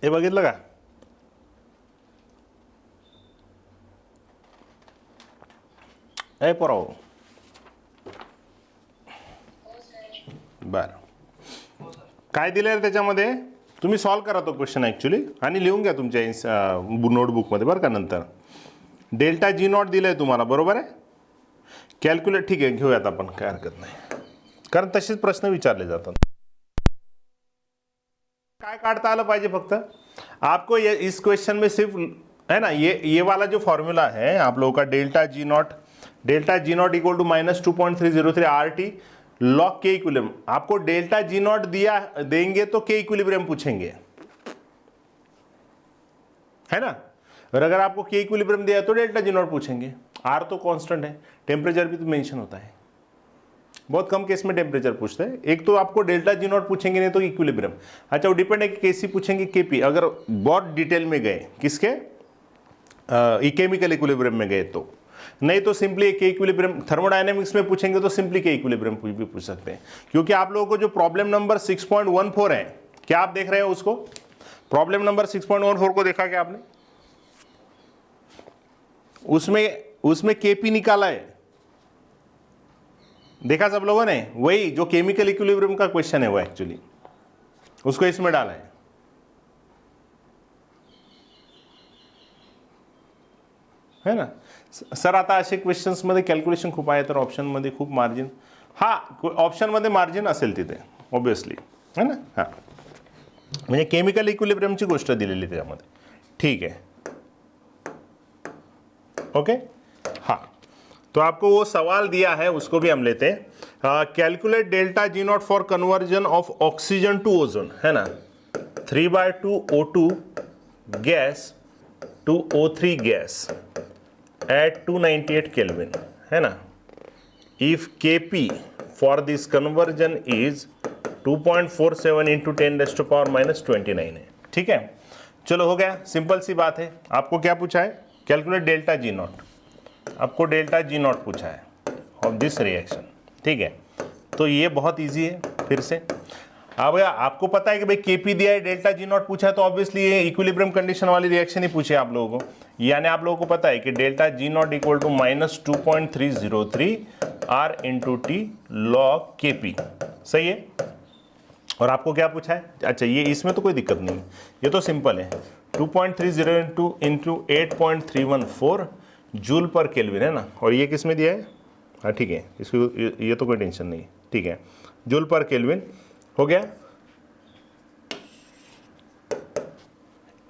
हे बघितलं का? ए पोराव, बरं काय दिलं आहे त्याच्यामध्ये? तुम्ही सॉल्व करा तो क्वेश्चन ॲक्च्युली आणि लिहून घ्या तुमच्या नोटबुकमध्ये बरं का. नंतर डेल्टा जी नॉट दिलं आहे तुम्हाला, बरोबर आहे. कॅल्क्युलेट ठीक आहे, घेऊयात आपण, काय हरकत नाही, कारण तसेच प्रश्न विचारले जातात. काय काढता आलं पाहिजे फक्त आपको, ये इस क्वेश्चन में सिर्फ है ना, ये वाला जो फॉर्मूला है आप लोगों का, delta G naught equal to -2.303 RT log K equilibrium. आपको डेल्टा जी नॉट दिया देंगे तो के इक्विलिब्रियम पूछेंगे, है ना. और अगर आपको के इक्विलिब्रियम दिया तो डेल्टा जी नॉट पूछेंगे. आर तो कांस्टेंट है, टेम्परेचर भी तो मेंशन होता है. बहुत कम केस में टेम्परेचर पूछते हैं. एक तो आपको डेल्टा जी नॉट पूछेंगे, नहीं तो इक्विलिब्रियम. अच्छा, वो डिपेंड है कि केसी पूछेंगे केपी, अगर बहुत डिटेल में गए किसके केमिकल इक्विलिब्रियम में गए तो. नहीं तो सिंपली के इक्विलिब्रियम, थर्मोडायनेमिक्स में पूछेंगे तो सिंपली के इक्विलिब्रियम भी पूछ सकते हैं. क्योंकि आप लोगों को जो प्रॉब्लम नंबर 6.14 है, क्या आप देख रहे हो उसको? प्रॉब्लम नंबर 6.14 को देखा क्या आपने? उसमें केपी निकाला है, देखा सब लोगों ने? वही जो केमिकल इक्विलिब्रियम का क्वेश्चन है वो एक्चुअली उसको इसमें डाला है ना. सर आता असे क्वेश्चन्स मध्ये कॅल्क्युलेशन खूप आहे, तर ऑप्शन मध्ये खूप मार्जिन, हा ऑप्शन मध्ये मार्जिन असेल तिथे ऑब्विसली, है ना. हा म्हणजे केमिकल इक्विलिब्रियमची गोष्ट दिलेली त्यामध्ये. ठीक आहे, ओके. हाँ, तो आपको वो सवाल दिया है, उसको भी हम लेते हैं. Calculate delta G not for conversion of oxygen to ozone, है ना. 3/2 O2 gas to O3 gas at 298 Kelvin, है ना. If Kp for this conversion is 2.47 into 10⁻⁻29 है. ठीक है, चलो हो गया, सिंपल सी बात है. आपको क्या पूछा है? Calculate delta G not. आपको डेल्टा जी नॉट पूछा है ऑफ दिस रिएक्शन. ठीक है, तो ये बहुत इजी है. फिर से अब आपको पता है कि भाई केपी दिया है, डेल्टा जी नॉट पूछा है, तो ऑब्वियसली ये इक्विलिब्रियम कंडीशन वाली रिएक्शन ही पूछे आप लोगों को. यानी आप लोगों को पता है कि delta G naught equal to -2.303 R into T log K P. सही है. और आपको क्या पूछा है? अच्छा, ये इसमें तो कोई दिक्कत नहीं है, ये तो सिंपल है. 2.30 इंटू 8.314 जूल पर केल्विन, है ना. और ये किस में दिया है? हाँ ठीक है, इसको ये तो कोई टेंशन नहीं है. ठीक है, जूल पर केल्विन हो गया,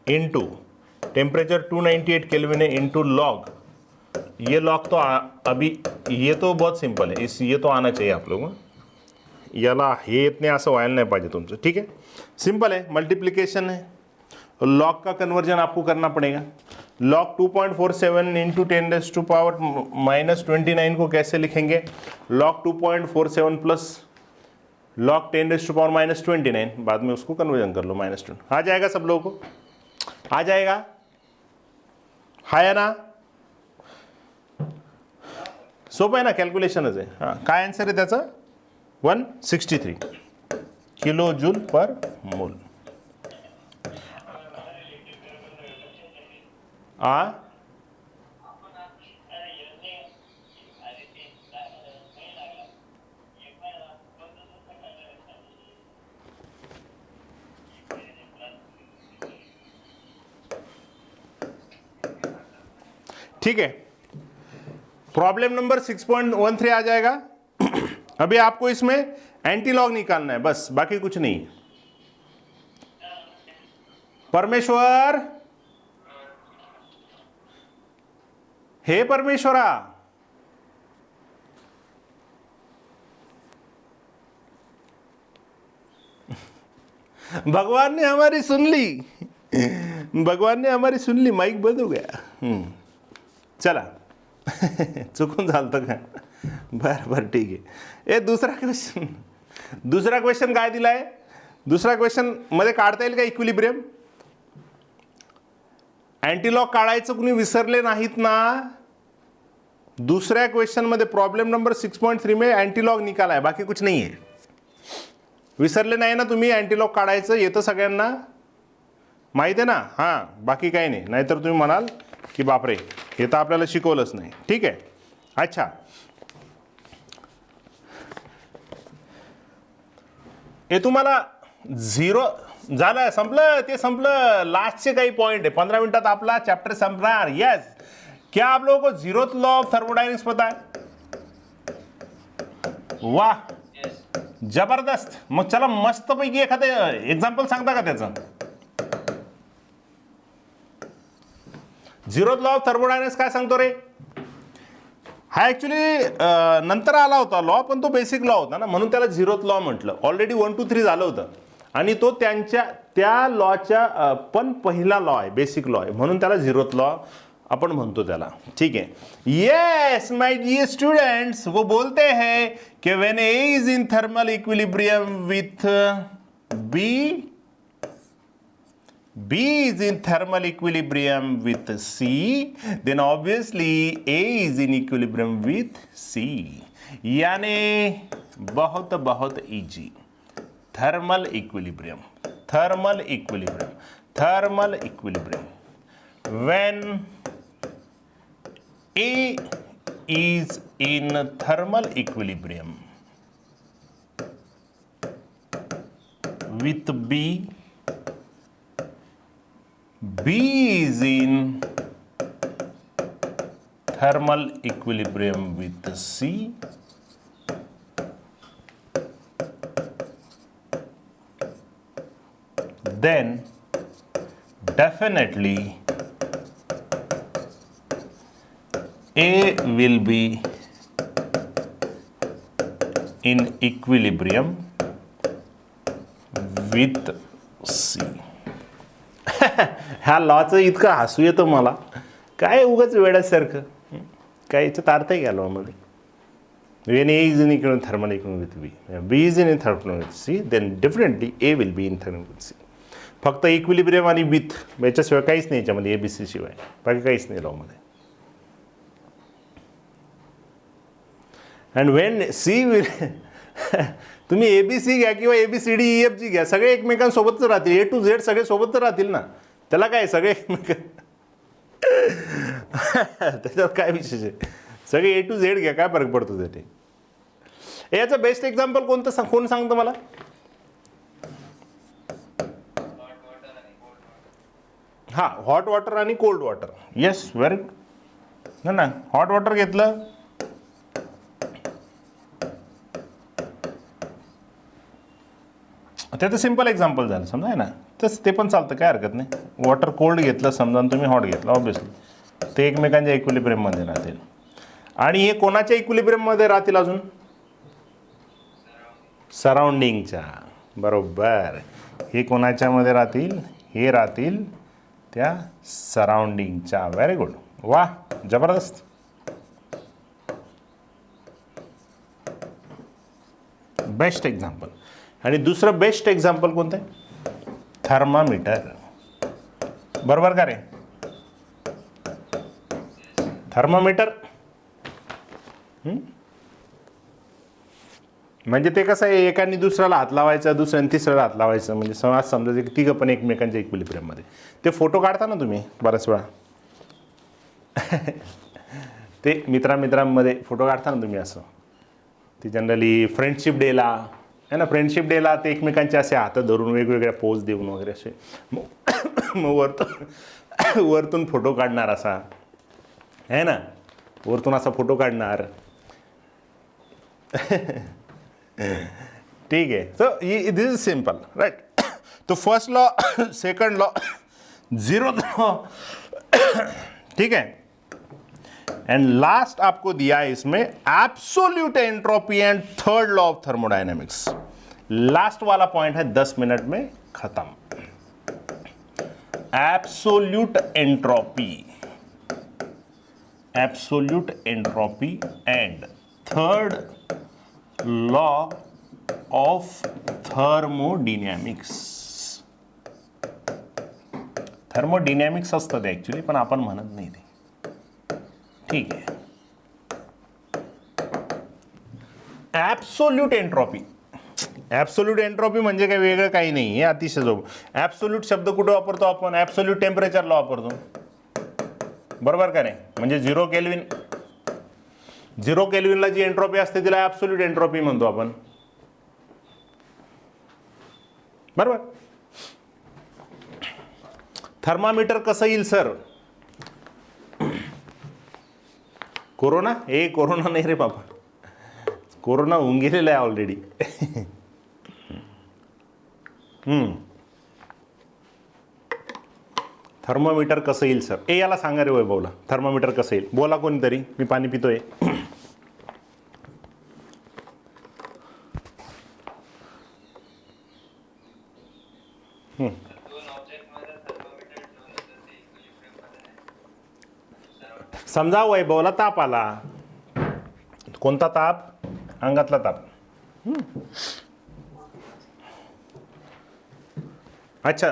इनटू टेम्परेचर 298 केल्विन है, इनटू लॉग. ये लॉग तो अभी ये तो बहुत सिंपल है, ये तो आना चाहिए आप लोगों. याला हे इतने असं व्हायला नाही पाहिजे तुमचं. ठीक है, सिंपल है, मल्टीप्लिकेशन है. लॉग का कन्वर्जन आपको करना पड़ेगा. लॉग 2.47 इंटू 10⁻⁻29 को कैसे लिखेंगे? लॉग 2.47 प्लस लॉग 10⁻⁻29, बाद में उसको कन्वर्जन कर लो -20. आ जाएगा सब लोगों को? आ जाएगा, है ना. सोपं आहे ना, कॅल्क्युलेशनच आहे. हां, काय आन्सर आहे त्याचा? 163 किलो जूल पर मोल. ठीक है, प्रॉब्लम नंबर 6.13 आ जाएगा. अभी आपको इसमें एंटीलॉग निकालना है बस, बाकी कुछ नहीं. परमेश्वर, हे परमेश्वरा, भगवान ने हमारी सुन ली, भगवान ने हमारी सुन ली. माइक बंद हो गया. चला चुकून झालं का? बरं ठीक आहे. ए दुसरा क्वेश्चन काय दिलाय? दुसरा क्वेश्चन मध्ये काढता येईल का इक्विलिब्रियम? अँटीलॉग काढायचं कुणी विसरले नाहीत ना? दूसऱ्या क्वेश्चन मध्ये प्रॉब्लेम नंबर 6.3 में अँटीलॉग निकाला है, बाकी कुछ नहीं है. विसरले नाही ना तुम्ही? अँटीलॉग काढायचं येतं सगळ्यांना? माहित आहे ना? हां, बाकी काही नाही. नाहीतर तुम्ही म्हणाल की बापरे, हे तर आपल्याला शिकवलंच नाही. ठीक आहे. अच्छा, हे तुम्हाला झिरो झालं, संपलं, ते संपलं. लास्टचे काही पॉइंट आहे. 15 मिनिटात आपला चॅप्टर संपणार. यस. क्या आप लोगों को जीरोथ लॉ ऑफ थर्मोडायनेमिक्स पता है? वाह, जबरदस्त. मग चला मस्तपैकी एखादं एक्झाम्पल सांगता का त्याचं? झिरोथ लॉ ऑफ थर्मोडायनेमिक्स काय सांगतो रे? हा ॲक्च्युली नंतर आला होता लॉ, पण तो बेसिक लॉ होता ना, म्हणून त्याला झिरोथ लॉ म्हटलं. ऑलरेडी 1 2 3 झालं होतं आणि तो त्या लॉच्या पण पहिला लॉ आहे, बेसिक लॉ आहे, म्हणून त्याला झिरोथ लॉ अपन म्हणतो त्याला. ठीक है. यस माय डियर स्टूडेंट्स, वो बोलते हैं कि when A is in thermal equilibrium with B is in thermal equilibrium with C, then obviously A is in equilibrium with C. यानी बहुत बहुत easy. Thermal equilibrium. When A is in thermal equilibrium with B is in thermal equilibrium with C, then definitely A will be in equilibrium with C. ह्या लॉचं इतकं हसू येतं मला, काय उगाच वेड्यासारखं. काय याच्यात अर्थ आहे का लॉमध्ये? When A is in equilibrium thermal equilibrium with B, B is in thermal with C, then definitely A will be in thermal with C. फक्त इक्विलिब्रियम आणि विथ याच्याशिवाय काहीच नाही याच्यामध्ये, ABC शिवाय बाकी काहीच नाही लॉमध्ये. अँड वेन सी विल तुम्ही ABC घ्या किंवा ABCD EFG घ्या, सगळे एकमेकांसोबतच राहतील. A to Z सगळे सोबतच राहतील ना. त्याला काय, सगळे एकमेक त्याच्यात काय विशेष आहे? सगळे A to Z घ्या, काय फरक पडतो त्याचे? याचं बेस्ट एक्झाम्पल कोणतं कोण सांगतं मला? हा, हॉट वॉटर आणि cold water. Yes, very good ना. हॉट वॉटर घेतलं, त्याचं सिम्पल एक्झाम्पल झालं समजा आहे ना, तसं ते पण चालतं, काय हरकत नाही. वॉटर कोल्ड घेतलं समजा आणि तुम्ही हॉट घेतलं, ऑब्विसली ते एकमेकांच्या इक्विलिब्रियममध्ये राहतील. आणि हे कोणाच्या इक्विलिब्रियममध्ये राहतील? अजून सराउंडिंगच्या. बरोबर. हे कोणाच्यामध्ये राहतील? हे राहतील त्या सराउंडिंगच्या. Very good. वा, जबरदस्त. Best example. आणि दुसरं बेस्ट एक्झाम्पल कोणतं आहे? थर्मामीटर. बरोबर का रे? थर्मामीटर म्हणजे ते कसं आहे, एकाने दुसऱ्याला हात लावायचा, दुसऱ्याने तिसऱ्याला हात लावायचं, म्हणजे समाज समजायचं की तिघं पण एकमेकांच्या इक्विलिब्रियममध्ये. ते फोटो काढता ना तुम्ही बऱ्याच वेळा, ते मित्रांमध्ये फोटो काढता ना तुम्ही असं. ते जनरली फ्रेंडशिप डेला आहे ना, फ्रेंडशिप डेला ते एकमेकांचे असे हात धरून वेगवेगळ्या पोज देऊन वगैरे असे मग वरतून फोटो काढणार असा आहे ना, वरतून असा फोटो काढणार. ठीक आहे. So this is simple, right? तो first law, second law, zero law, ठीक है. एंड लास्ट आपको दिया है इसमें absolute entropy and third law of thermodynamics. Last वाला पॉइंट है 10 मिनट में खत्म. Absolute entropy and third law of thermodynamics. Thermodynamics असतं ते ॲक्च्युली, पण आपण म्हणत नाही ते. ठीक आहे. ॲब्सोल्यूट एंट्रोपी ॲब्सोल्यूट एंट्रॉपी म्हणजे काय वेगळं काही नाही आहे, अतिशय सोपं. ॲब्सोल्यूट शब्द कुठे वापरतो आपण? ॲब्सोल्यूट टेम्परेचरला वापरतो, बरोबर का नाही? म्हणजे 0 केल्विन, 0 केल्विनला जी एंट्रॉपी असते तिला ॲब्सोल्यूट एंट्रॉपी म्हणतो आपण, बरोबर. थर्मामीटर कसं येईल सर? कोरोना? कोरोना नाही रे बाबा, कोरोना होऊन गेलेला आहे ऑलरेडी. थर्मामीटर कसं येईल सर? याला सांगा रे वैभवला, थर्मामीटर कसं येईल? बोला कोणीतरी, मी पाणी पितोय. समजा वैभवला ताप आला. कोणता ताप? अंगातला ताप. अच्छा,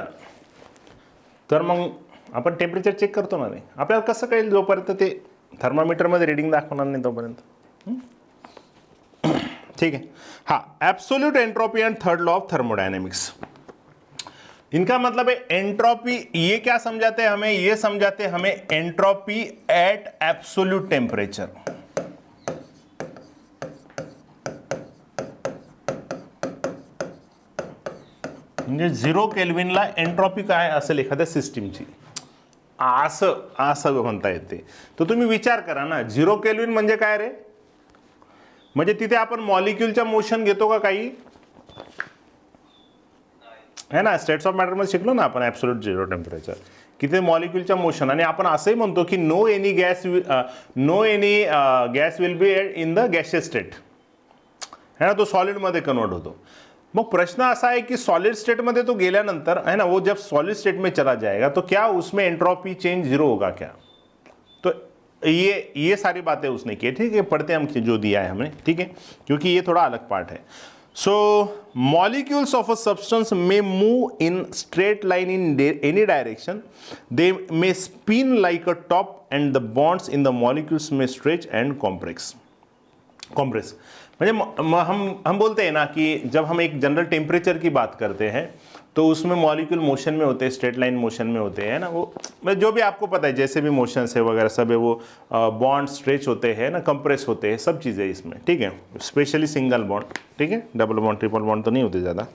तर मग आपण टेम्परेचर चेक करतो ना रे. आपल्याला कसं कळेल? जोपर्यंत ते थर्मामीटरमध्ये रिडिंग दाखवणार नाही तोपर्यंत. ठीक है. हाँ, absolute entropy and third law of thermodynamics. इनका मतलब है एंट्रोपी, ये क्या समझाते हैं हमें? ये समझाते हैं हमें एंट्रोपी एट एब्सोल्यूट टेम्परेचर. म्हणजे 0 केल्विनला एंट्रॉपी काय असेल एखाद्या सिस्टीमची, असं म्हणता येते. तर तुम्ही विचार करा ना, 0 केल्विन म्हणजे काय रे? म्हणजे तिथे आपण मॉलिक्यूलच्या मोशन घेतो का काही? है ना, स्टेट्स ऑफ मॅटरमध्ये शिकलो ना आपण ॲब्सोल्यूट 0 टेम्परेचर, की ते मॉलिक्यूलच्या मोशन. आणि आपण असंही म्हणतो की no any gas will be in the gaseous state, है ना, तो सॉलिडमध्ये कन्वर्ट होतो. मग प्रश्न असा है कि सॉलिड स्टेट में तो गेल्यानंतर, है ना, वो जब सॉलिड स्टेट में चला जाएगा तो क्या उसमें एंट्रोपी चेंज 0 होगा क्या? तो ये सारी बातें उसने की. ठीक है, पढ़ते हम जो दिया है हमने, ठीक है, क्योंकि ये थोड़ा अलग पार्ट है. So molecules of a substance may move in straight line in any direction. They may spin like a top and the bonds in the molecules may stretch and compress. म्हणजे हम बोलते हैं ना कि जब हम एक जनरल टेम्परेचर की बात करते हैं तो उसमें मॉलिक्यूल मोशन में होते हैं, स्ट्रेट लाइन मोशन में होते हैं ना, वो जो भी आपको पता है जैसे भी मोशंस है वगैरह सब है, वो बॉन्ड स्ट्रेच होते हैं ना, कंप्रेस होते हैं, सब चीज़ें इसमें. ठीक है, स्पेशली सिंगल बॉन्ड. ठीक है, डबल बॉन्ड ट्रिपल बॉन्ड तो नहीं होते ज़्यादा.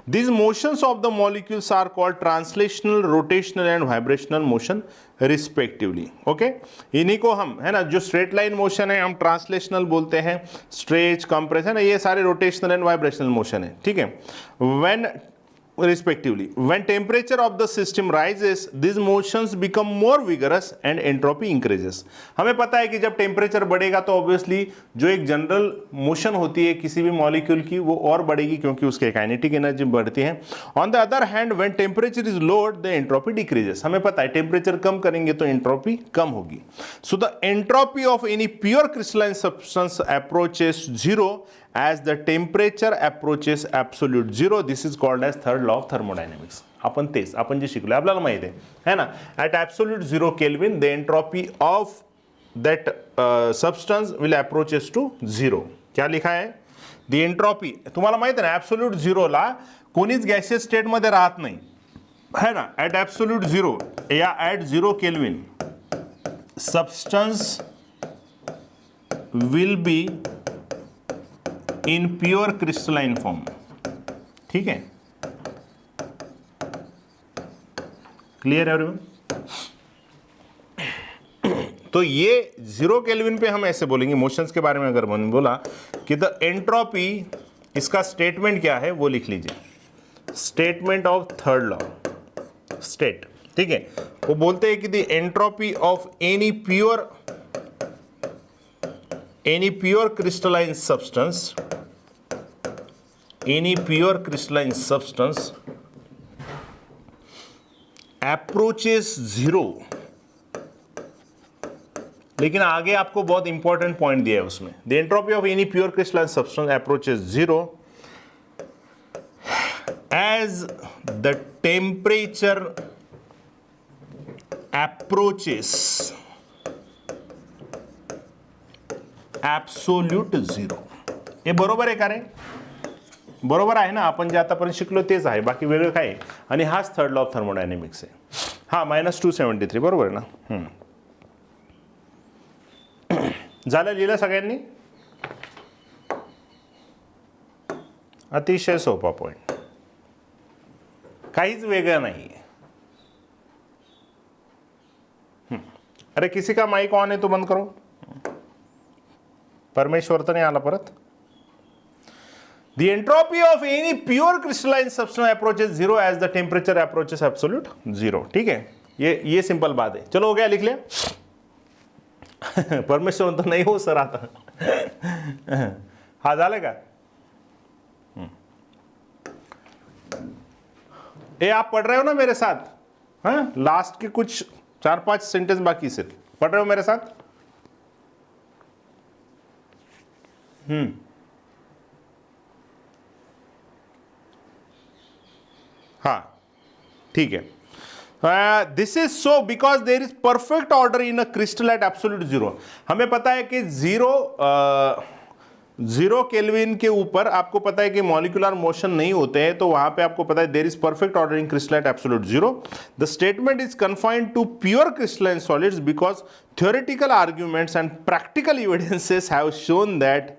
These motions of the molecules are called translational, rotational and vibrational motion respectively. Okay, इन्हीं को हम, है ना, जो स्ट्रेट लाइन मोशन है हम ट्रांसलेशनल बोलते हैं, स्ट्रेच, कंप्रेस, है ना, ये सारे रोटेशनल एंड वाइब्रेशनल मोशन है. ठीक है, when respectively when temperature of the system rises these motions become more vigorous and entropy increases. हमें पता है कि जब टेम्परेचर बढ़ेगा तो ऑब्वियसली जो एक जनरल मोशन होती है किसी भी मॉलिक्यूल की वो और बढ़ेगी क्योंकि उसके काइनेटिक एनर्जी बढ़ती है. On the other hand when temperature is load the entropy decreases. हमें पता है टेम्परेचर कम करेंगे तो एंट्रोपी कम होगी. So the entropy of any pure crystalline substance approaches 0 as the temperature approaches absolute 0. This is called as third law of thermodynamics. आपण जे शिकलो आपल्याला माहिती है ना, at absolute 0 Kelvin the entropy of that substance will approaches to 0. क्या लिखा है? The entropy, तुम्हाला माहिती है ना, absolute 0 ला कोणीच गॅशियस स्टेट मध्ये राहत नाही, है ना. at absolute 0 या at 0 Kelvin substance will be in pure crystalline form. ठीक है, क्लियर एवरीवन? तो ये 0 केल्विन पे हम ऐसे बोलेंगे मोशंस के बारे में. अगर मैंने बोला कि द एंट्रोपी, इसका स्टेटमेंट क्या है वो लिख लीजिए, statement of third law state. ठीक है, वो बोलते हैं कि the entropy of any pure crystalline substance, any pure crystalline substance approaches 0. लेकिन आगे आपको बहुत इंपॉर्टेंट पॉइंट दिया है उसमें. The entropy of any pure crystalline substance approaches 0 as the temperature approaches absolute 0. ये बरोबर आहे का रे? बरोबर आहे ना, आपण जे आतापर्यंत शिकलो तेच आहे, बाकी वेगळं काय आहे. आणि हाच थर्ड लॉ ऑफ थर्मोडायनेमिक्स आहे. हा -273 बरोबर आहे ना. झालं, लिहिलं सगळ्यांनी. अतिशय सोपा पॉइंट, काहीच वेगळं नाही. अरे किसी का माइक ऑन है तो बंद करो. परमेश्वर तो नहीं आला परत. The entropy of any pure crystalline substance approaches zero as the temperature approaches absolute zero. ठीक है, ये सिंपल बात है. चलो हो गया, लिख लिया. परमेश्वर तो नहीं हो सर आता. हा झालं का. ये आप पढ़ रहे हो ना मेरे साथ. हाँ, लास्ट के कुछ 4-5 सेंटेंस बाकी से पढ़ रहे हो मेरे साथ. हाँ ठीक है. This is so because there is perfect order in a crystal at absolute zero. हमें पता है कि जीरो केल्विन के ऊपर आपको पता है कि मॉलिक्यूलर मोशन नहीं होते हैं, तो वहां पे आपको पता है there is perfect order in crystal at absolute zero. The statement is confined to pure crystalline solids because theoretical arguments and practical evidences have shown that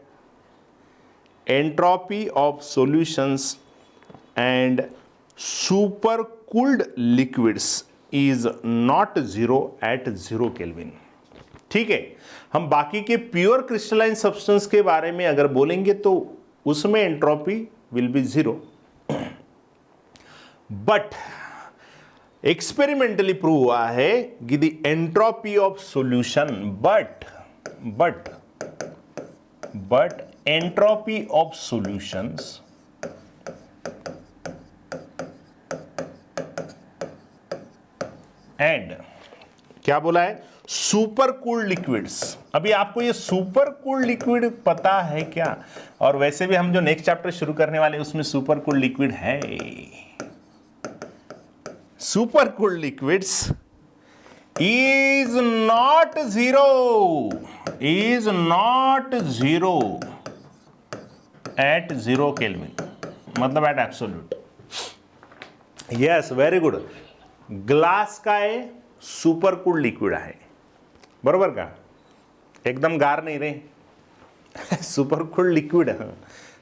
entropy of solutions and supercooled liquids is not zero at 0 Kelvin. ठीक है, हम बाकी के pure crystalline substance के बारे में अगर बोलेंगे तो उसमें entropy will be 0, but experimentally prove हुआ है कि the entropy of solution but entropy of solutions and क्या बोला है, सुपर कूल्ड लिक्विड्स. अभी आपको ये सुपर कूल्ड लिक्विड पता है क्या? और वैसे भी हम जो नेक्स्ट चैप्टर शुरू करने वाले उसमें सुपर कूल्ड लिक्विड है. Super cooled liquids is not zero at 0 Kelvin, मतलब at absolute. Yes, very good. Glass का है सुपर कूल्ड लिक्विड आहे, बरोबर का? एकदम गार नाही रे. Super cooled liquid.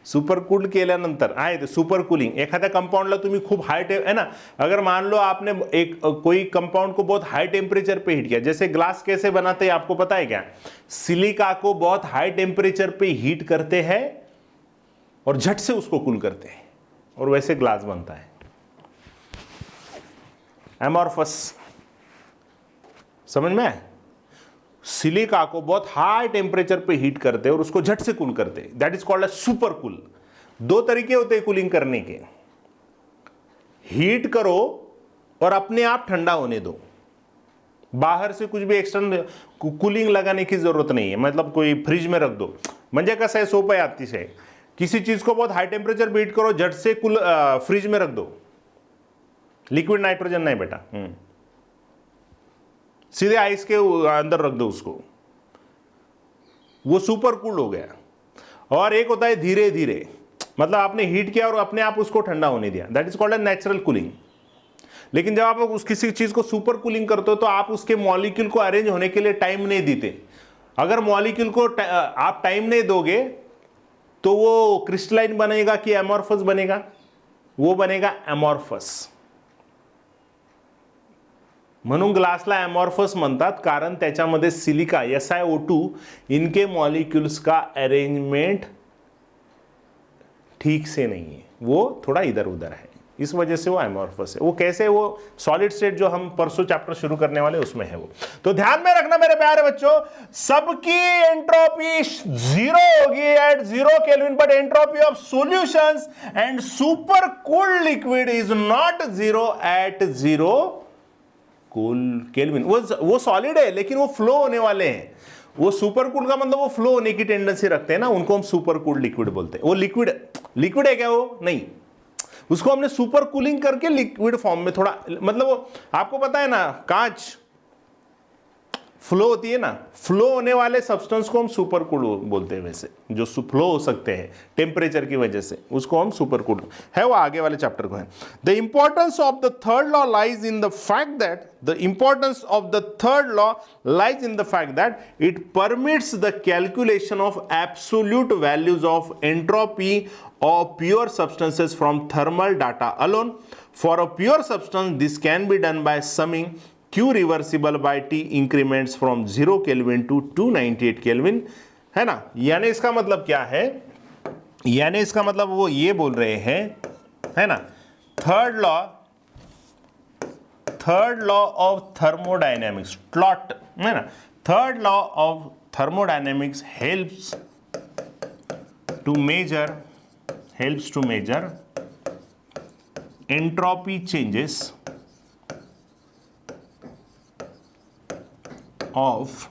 Super cooled केल्यानंतर आहे ते सुपर कूलिंग. एखाद्या कंपाउंडला तुम्ही खूप हाई है ना, अगर मान लो आपने एक कोई कंपाउंड को बहुत हाई टेम्परेचर पे हीट किया, जैसे ग्लास कैसे बनाते हैं आपको पता है क्या? सिलिका को बहुत हाई टेम्परेचर पे हीट करते हैं और झट से उसको कूल करते हैं और वैसे ग्लास बनता है. एमॉर्फस, समझ में आए? सिलिका को बहुत हाई टेम्परेचर पे हीट करते हैं और उसको झट से कूल करते हैं. That is called a super cool. 2 तरीके होते हैं कूलिंग करने के. हीट करो और अपने आप ठंडा होने दो. बाहर से कुछ भी एक्सटर्नल कूलिंग लगाने की जरूरत नहीं है. मतलब कोई फ्रिज में रख दो. म्हणजे कसं आहे, सोपं आहे अतिशय. किसी चीज को बहुत हाई टेम्परेचर पे हीट करो, झट से फ्रिज में रख दो. लिक्विड नाइट्रोजन नहीं बेटा, सीधे आइस के अंदर रख दो उसको, वो सुपर कूल्ड हो गया. और एक होता है धीरे धीरे, मतलब आपने हीट किया और अपने आप उसको ठंडा होने दिया. That is called a natural cooling. लेकिन जब आप उस किसी चीज को सुपर कूलिंग करते हो तो आप उसके मॉलिक्यूल को अरेंज होने के लिए टाइम नहीं देते. अगर मॉलिक्यूल को आप टाइम नहीं दोगे तो वो क्रिस्टलाइन बनेगा कि एमॉर्फस बनेगा? वो बनेगा एमॉर्फस. म्हणून ग्लासला एमॉर्फस म्हणतात, कारण त्याच्यामध्ये सिलिका SiO2 इनके मॉलिक्यूल्स का अरेंजमेंट ठीक से नहीं है, वो थोड़ा इधर उधर है, इस वजह से वो एमॉर्फस है. वो कैसे, वो सॉलिड स्टेट जो हम परसों चैप्टर शुरू करने वाले उसमें है वो. तो ध्यान में रखना मेरे प्यारे बच्चों, सबकी एंट्रोपी 0 होगी at 0 kelvin, but entropy of solutions and super cooled liquid is not 0 at 0 kelvin. वो सॉलिड है लेकिन वो फ्लो होने वाले हैं. वो सुपर कूल्ड का मतलब वो फ्लो होने की टेंडेंसी रखते हैं ना, उनको हम सुपर कूल्ड लिक्विड बोलते हैं. वो लिक्विड है क्या? वो नहीं, उसको हमने सुपर कूलिंग करके लिक्विड फॉर्म में थोड़ा, मतलब वो आपको पता है ना, कांच फ्लो होती है ना, फ्लो होने वाले सब्सटेंस को हम सुपर कूल बोलते हैं। वैसे जो फ्लो हो सकते हैं टेम्परेचर की वजह से, उसको हम सुपर कूल है, वो आगे वाले चैप्टर को है। The importance of the third law lies in the fact that it permits the calculation of absolute values of entropy of pure substances from thermal data alone. For a pure substance, this can be done by summing Q reversible by T increments from 0 Kelvin to 298 Kelvin, है ना। यानी इसका मतलब क्या है, यानी इसका मतलब वो ये बोल रहे हैं, है ना, थर्ड लॉ ऑफ थर्मोडायनेमिक्स, ट्लॉट, है ना, third law of thermodynamics helps to measure entropy changes of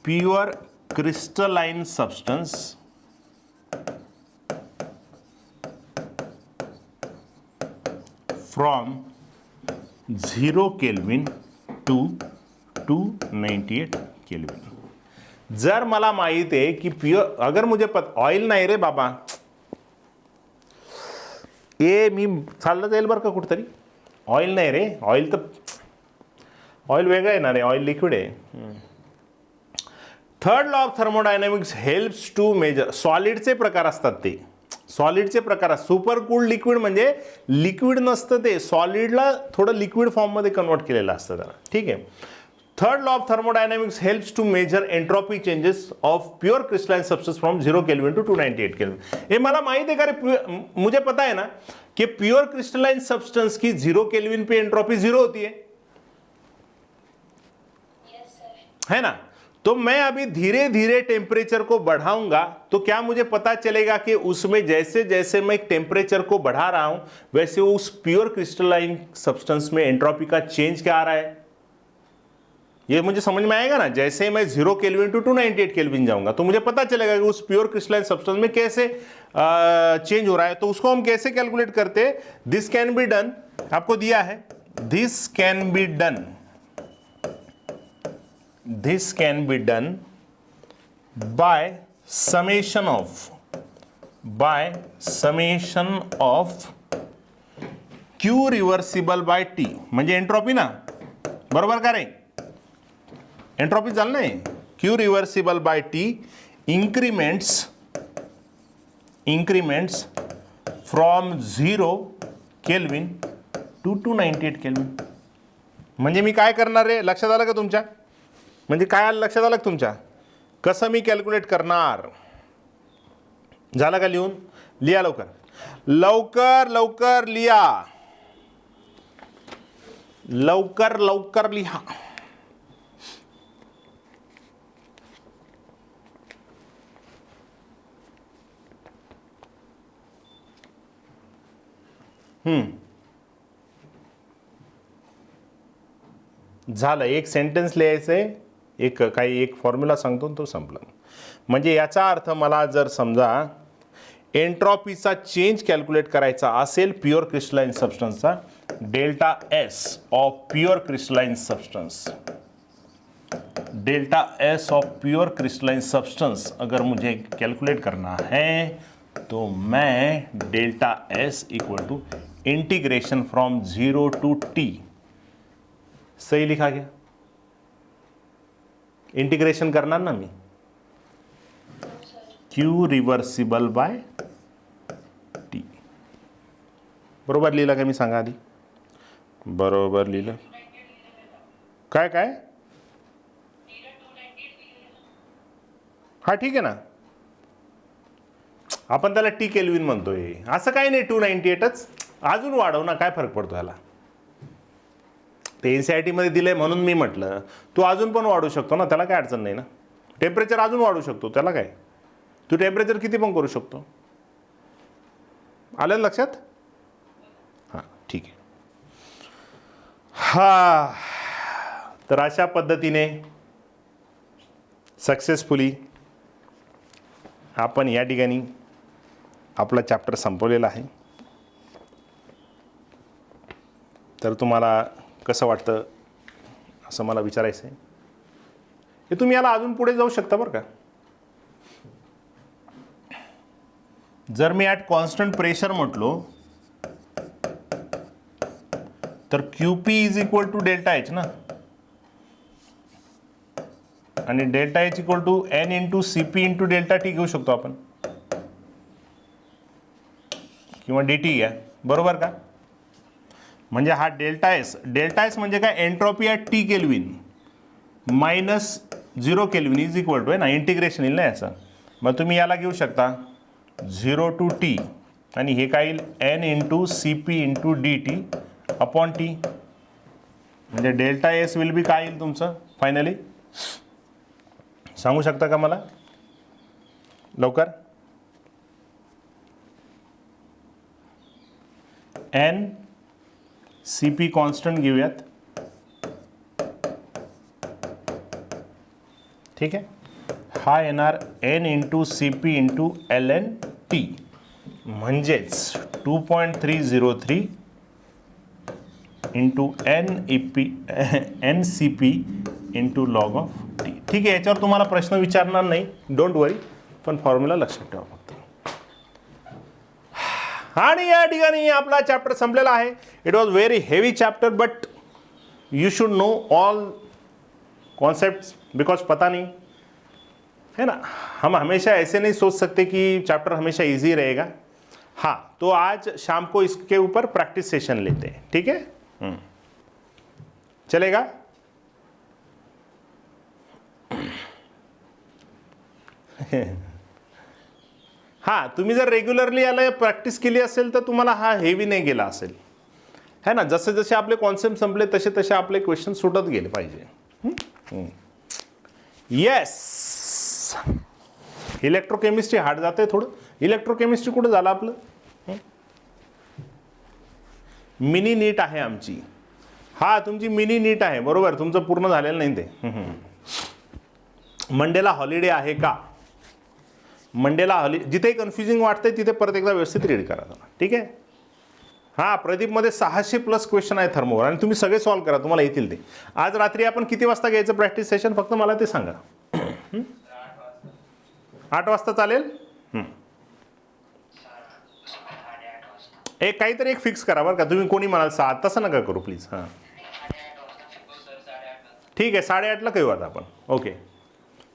pure crystalline substance from 0 Kelvin to 298 Kelvin. जर मला माहित आहे की प्युअर, अगर मुझे ऑइल नाही रे बाबा, ए मी चाललं जाईल बरं का कुठतरी, ऑइल नाही रे, ऑइल तर ऑइल वेगळं आहे ना रे, ऑइल लिक्विड आहे। Third law of thermodynamics helps to measure, सॉलिडचे प्रकार असतात ते, सॉलिडचे प्रकार, सुपर कूल्ड लिक्विड म्हणजे लिक्विड नसतं ते, सॉलिडला थोडं लिक्विड फॉर्ममध्ये कन्वर्ट केलेलं असतं त्याला, ठीक आहे। Third law of thermodynamics helps to measure entropy changes of pure crystalline substance from 0 Kelvin to 298 Kelvin. ये मला माहित है करे, मुझे पता है ना कि प्योर क्रिस्टलाइन सब्सटेंस की 0 केल्विन पे एंट्रोपी 0 होती है, Yes, sir. है ना। तो मैं अभी धीरे धीरे टेम्परेचर को बढ़ाऊंगा, तो क्या मुझे पता चलेगा कि उसमें जैसे जैसे मैं टेम्परेचर को बढ़ा रहा हूं वैसे उस प्योर क्रिस्टलाइन सब्सटेंस में एंट्रोपी का चेंज क्या आ रहा है, ये मुझे समझ में आएगा ना। जैसे मैं 0 केल्विन टू 298 केल्विन जाऊंगा तो मुझे पता चलेगा कि उस प्योर क्रिस्टलाइन सब्सटेंस में कैसे चेंज हो रहा है। तो उसको हम कैसे कैलकुलेट करते हैं, दिस कैन बी डन, आपको दिया है, this can be done by summation of Q reversible by T, म्हणजे एंट्रोपी ना, बरोबर का रे, एंट्रोपी झालं नाही, Q reversible by T increments from 0 kelvin to 298 kelvin. म्हणजे मी काय करणार रे, लक्षात आलं का तुमच्या, म्हणजे काय आलं लक्षात आलं का तुमच्या, कसं मी कॅल्क्युलेट करणार, झालं का लिहून, लिहा लवकर लवकर लवकर लिहा, लवकर लवकर लिहा। झालं, एक सेंटेन्स लिहायचंय, एक काही एक फॉर्म्युला सांगतो तो संपला। म्हणजे याचा अर्थ मला जर समजा एंट्रोपीचा चेंज कॅल्क्युलेट करायचा असेल प्युअर क्रिस्टलाइन सब्सटेंसचा, delta S of pure crystalline substance अगर मुझे कैलकुलेट करना है तो मैं delta S equal to integration from 0 to T, सही लिखा गया, इंटीग्रेशन करना ना मी, क्यू रिव्हर्सिबल बाय टी, बरोबर लिहिलं का मी, सांगा आधी, बरोबर लिहिलं काय काय, हा ठीक आहे ना, आपण त्याला टी केल्विन म्हणतोय, असं काही नाही, 298च, अजून वाढव ना, काय फरक पडतो ह्याला, ते एनसीईआरटी मध्ये दिलंय म्हणून मी म्हटलं, तू अजून पण वाढू शकतो ना, त्याला काय अडचण नाही ना, टेम्परेचर अजून वाढू शकतो, त्याला काय, तू टेम्परेचर किती पण करू शकतो, आलं लक्षात, हां ठीक आहे। हा, तर अशा पद्धतीने सक्सेसफुली आपण या ठिकाणी आपला चॅप्टर संपवलेला आहे। तर तुम्हाला कसं वाटतं असं मला विचारायचं आहे. हे तुम्ही याला अजून पुढे जाऊ शकता बरं का. जर मी ॲट कॉन्स्टंट प्रेशर म्हटलो तर QP is equal to delta H ना, आणि delta H equal to N into CP into delta T घेऊ शकतो आपण, किंवा DT घ्या, बरोबर का. म्हणजे हा डेल्टा एस म्हणजे काय, entropy at T kelvin minus 0 kelvin is equal to आहे ना, इंटिग्रेशन येईल ना याचं. मग तुम्ही याला घेऊ शकता 0 टू T, आणि हे काय येईल N into CP into DT upon T. म्हणजे डेल्टा एस विल बी काय येईल तुमचं फायनली, सांगू शकता का मला लवकर. N CP कॉन्स्टंट घेऊयात, ठीक आहे. हा येणार N into CP into LNT, म्हणजेच 2.303 into NCP into log of T. ठीक आहे, याच्यावर तुम्हाला प्रश्न विचारणार नाही, डोंट वरी, पण फॉर्म्युला लक्षात ठेवा फक्त. आणि या ठिकाणी आपला चॅप्टर संपलेला आहे. It was very heavy chapter, but you should know all concepts, because पता नहीं है ना, हम हमेशा ऐसे नहीं सोच सकते कि चैप्टर हमेशा इजी रहेगा. हाँ, तो आज शाम को इसके ऊपर प्रैक्टिस सेशन लेते हैं, ठीक है. चलेगा. हां, तुम्ही जर रेग्युलरली याला प्रॅक्टिस केली असेल तर तुम्हाला हा हेवी नाही गेला असेल, है ना. जसे जसे आपले कॉन्सेप्ट संपले तसे तसे आपले क्वेश्चन सुटत गेले पाहिजे. येस, इलेक्ट्रोकेमिस्ट्री हार्ड जाते थोडं. इलेक्ट्रोकेमिस्ट्री कुठं झालं आपलं, मिनी नीट आहे आमची. हा, तुमची मिनी नीट आहे, बरोबर, तुमचं पूर्ण झालेलं नाही ते. मंडेला हॉलिडे आहे का, मंडेला जिथे कन्फ्युजिंग वाटतंय तिथे परत एकदा व्यवस्थित रीड करा, ठीक आहे. हां, प्रदीपमध्ये 600+ क्वेश्चन आहे थर्मोवर, आणि तुम्ही सगळे सॉल्व करा, तुम्हाला येतील ते. आज रात्री आपण किती वाजता घ्यायचं प्रॅक्टिस सेशन, फक्त मला ते सांगा. 8 वाजता चालेल. एक काहीतरी एक फिक्स करा बरं का, तुम्ही कोणी म्हणाल 7, तसं नका करू प्लीज. हां, ठीक आहे, 8:30ला करू आता आपण. ओके,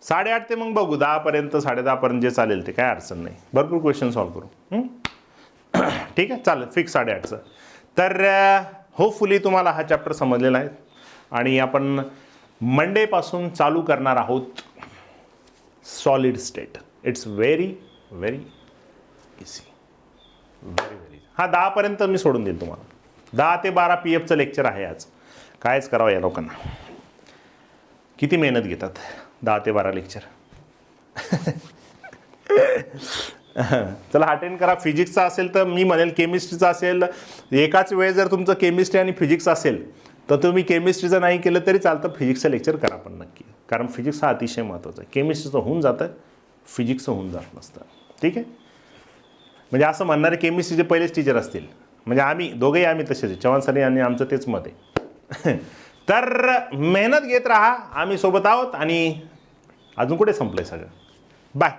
8:30 ते मग बघू 10पर्यंत, 10:30पर्यंत जे चालेल ते, काय अडचण नाही, भरपूर क्वेश्चन सॉल्व करू. ठीक आहे, चालेल, फिक्स 8:30चं. तर होपफुली तुम्हाला हा चॅप्टर समजलेला आहे, आणि आपण मंडेपासून चालू करणार आहोत solid state. It's very very easy, very very. हा, 10पर्यंत मी सोडून देईन तुम्हाला. 10 ते 12 PFचं लेक्चर आहे आज. कायच करावं या लोकांना, किती मेहनत घेतात. 10 ते 12 लेक्चर. चला, अटेंड करा. फिजिक्सचा असेल तर मी म्हणेल, केमिस्ट्रीचा असेल, एकाच वेळ जर तुमचं केमिस्ट्री आणि फिजिक्स असेल तर तुम्ही केमिस्ट्रीचं नाही केलं तरी चालतं, फिजिक्सचं लेक्चर करा पण नक्की, कारण फिजिक्स हा अतिशय महत्त्वाचा आहे. केमिस्ट्रीचं होऊन जातं, फिजिक्सचं होऊन जात नसतं, ठीक आहे. म्हणजे असं म्हणणारे केमिस्ट्रीचे पहिलेच टीचर असतील, म्हणजे आम्ही दोघेही आम्ही तसेच, चव्हाण सर आणि आमचं तेच मत आहे. तर मेहनत घेत राहा, आम्ही सोबत आहोत. आणि अजून कुठे संपलं आहे सगळं. बाय.